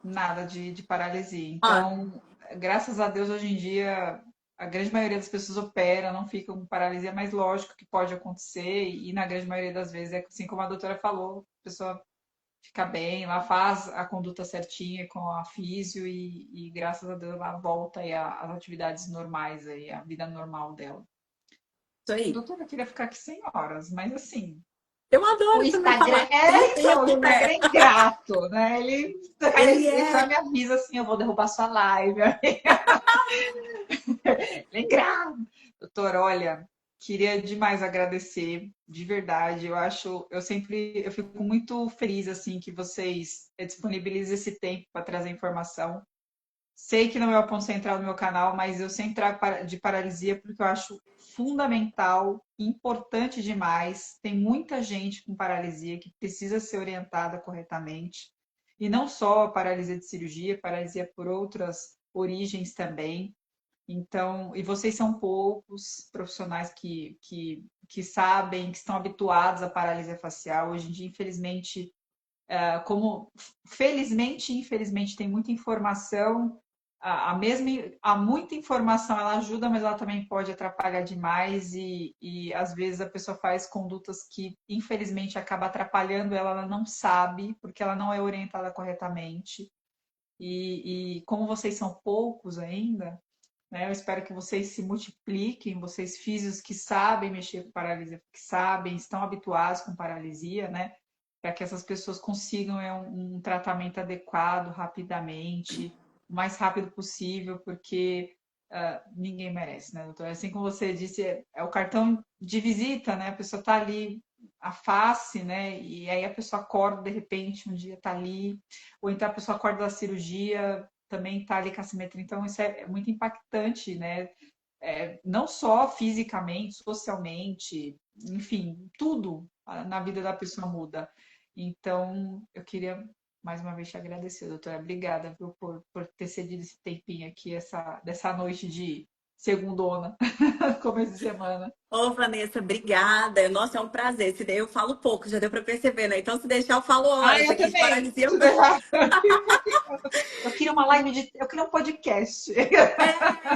nada de paralisia. Ó, Então, graças a Deus, hoje em dia, a grande maioria das pessoas opera, não ficam com paralisia, mas lógico que pode acontecer, e na grande maioria das vezes é assim como a doutora falou, a pessoa fica bem, ela faz a conduta certinha com a físio e graças a Deus ela volta aí às atividades normais aí, a vida normal dela. isso aí. Doutora, eu queria ficar aqui 100 horas, mas assim, Eu o adoro também Instagram falar. Tem então, o tempo, Instagram né? é ingrato, né? Ele Ele só é. me avisa assim, eu vou derrubar sua live. Ele é ingrato. Doutor, olha, queria demais agradecer, de verdade. Eu fico muito feliz assim que vocês disponibilizem esse tempo para trazer informação. Sei que não é o ponto central do meu canal, mas eu sempre trago de paralisia porque eu acho fundamental, importante demais. Tem muita gente com paralisia que precisa ser orientada corretamente. E não só a paralisia de cirurgia, paralisia por outras origens também. Então, e vocês são poucos profissionais que sabem, que estão habituados à paralisia facial. Hoje em dia, infelizmente, como felizmente e infelizmente tem muita informação, há muita informação, ela ajuda, mas ela também pode atrapalhar demais e às vezes a pessoa faz condutas que infelizmente acaba atrapalhando ela, ela não sabe, porque ela não é orientada corretamente. E como vocês são poucos ainda, né, eu espero que vocês se multipliquem, vocês físicos que sabem mexer com paralisia, que sabem, estão habituados com paralisia, né? Para que essas pessoas consigam um tratamento adequado rapidamente, o mais rápido possível, porque ninguém merece, né, doutor? Assim como você disse, é o cartão de visita, né? A pessoa está ali, a face, né? E aí a pessoa acorda de repente, um dia está ali, ou então a pessoa acorda da cirurgia, também está ali com a simetria. Então, isso é muito impactante, né? Não só fisicamente, socialmente, enfim, tudo na vida da pessoa muda. Então, eu queria mais uma vez te agradecer, doutora. Obrigada, viu, por ter cedido esse tempinho aqui, dessa noite de segundona, começo de semana. Ô, Vanessa, obrigada. Nossa, é um prazer. Se der, eu falo pouco, já deu para perceber, né? Então, se deixar, eu falo Ah, horas eu aqui de também. paralisia. Se deixar. Eu queria uma live de. Eu queria um podcast.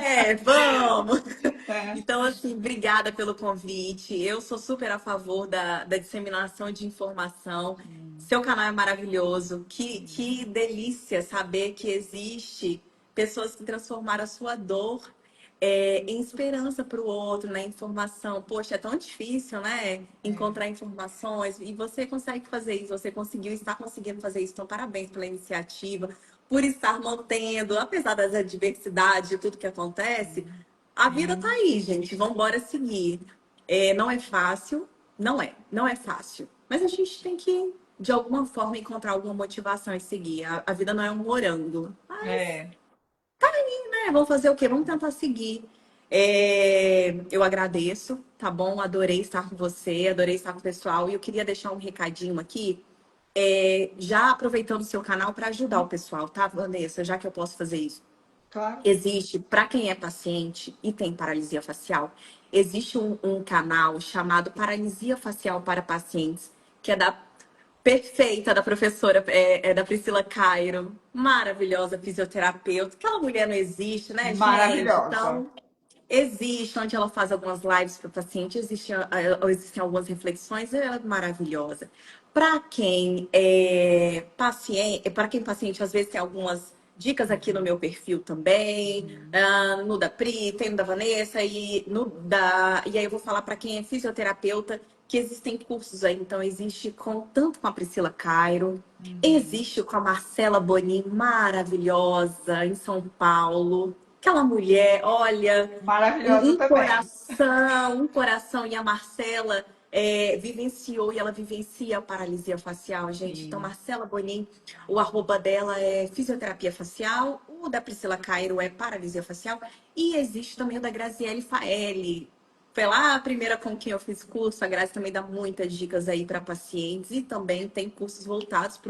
É, vamos! É. Então, assim, obrigada pelo convite. Eu sou super a favor da disseminação de informação. Sim, Seu canal é maravilhoso. sim, Que delícia saber que existe pessoas que transformaram a sua dor em esperança para o outro, na informação. Poxa, é tão difícil, né? é. Encontrar informações. E você consegue fazer isso, você conseguiu, está conseguindo fazer isso. Então, parabéns pela iniciativa, por estar mantendo, apesar das adversidades, de tudo que acontece. A vida tá Sim, aí, gente. Vamos embora seguir. É, não é fácil, não é fácil. Mas a gente tem que, de alguma forma, encontrar alguma motivação e seguir. A vida não é um morango. é. Vamos fazer o quê? Vamos tentar seguir. É, eu agradeço, tá bom? Adorei estar com você, adorei estar com o pessoal. E eu queria deixar um recadinho aqui, já aproveitando o seu canal para ajudar o pessoal, tá, Vanessa? Já que eu posso fazer isso. Claro. Existe, para quem é paciente e tem paralisia facial, existe um canal chamado Paralisia Facial para Pacientes, que é da perfeita, da professora, é da Priscila Cairo, maravilhosa fisioterapeuta. Aquela mulher não existe, né, gente? Maravilhosa. Então, existe, onde ela faz algumas lives para o paciente, existem algumas reflexões, ela é maravilhosa. Para quem é paciente, paciente às vezes tem algumas dicas aqui no meu perfil também, Uhum. no da Pri, tem no da Vanessa e aí eu vou falar para quem é fisioterapeuta que existem cursos aí. Então existe tanto com a Priscila Cairo, Uhum. existe com a Marcela Bonin, maravilhosa em São Paulo. Aquela mulher, olha, Maravilhosa também. um coração. E a Marcela vivenciou e ela vivencia a paralisia facial, gente. Então, Sim. Marcela Bonin, o arroba dela é fisioterapia facial, o da Priscila Cairo é paralisia facial, e existe também o da Graziele Faeli. Foi lá a primeira com quem eu fiz curso. A Grazi também dá muitas dicas aí para pacientes e também tem cursos voltados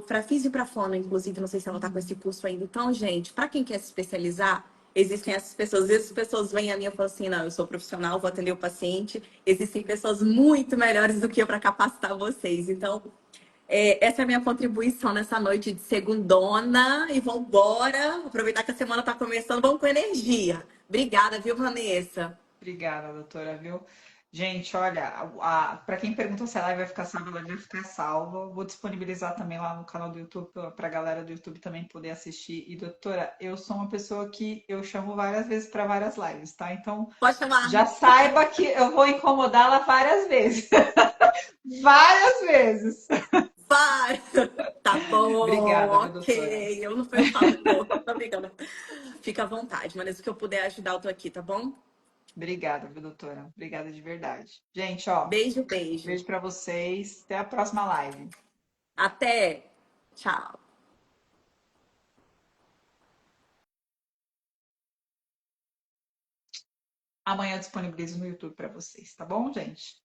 para físio e para fono, inclusive. Não sei se ela está com esse curso ainda. Então, gente, para quem quer se especializar, existem essas pessoas. Às vezes as pessoas vêm a mim e falam assim: não, eu sou profissional, vou atender o paciente. Existem pessoas muito melhores do que eu para capacitar vocês. Então, essa é a minha contribuição nessa noite de segundona. E vamos embora. Aproveitar que a semana está começando, vamos com energia. Obrigada, viu, Vanessa? Obrigada, doutora, viu? Gente, olha, para quem pergunta se a live vai ficar salva, ela vai ficar salva. Vou disponibilizar também lá no canal do YouTube para a galera do YouTube também poder assistir. E, doutora, eu sou uma pessoa que eu chamo várias vezes para várias lives, tá? Então, Pode chamar. já saiba que eu vou incomodá-la várias vezes. Várias vezes. Vai! Tá bom, Obrigada, viu, doutora? ok. Eu falo pouco, tô brincando. Fica à vontade, mas se que eu puder ajudar, eu tô aqui, tá bom? Obrigada, viu, doutora? Obrigada de verdade. Gente, ó, Beijo, beijo. beijo para vocês. Até a próxima live. Até. Tchau. Amanhã eu disponibilizo no YouTube para vocês, tá bom, gente?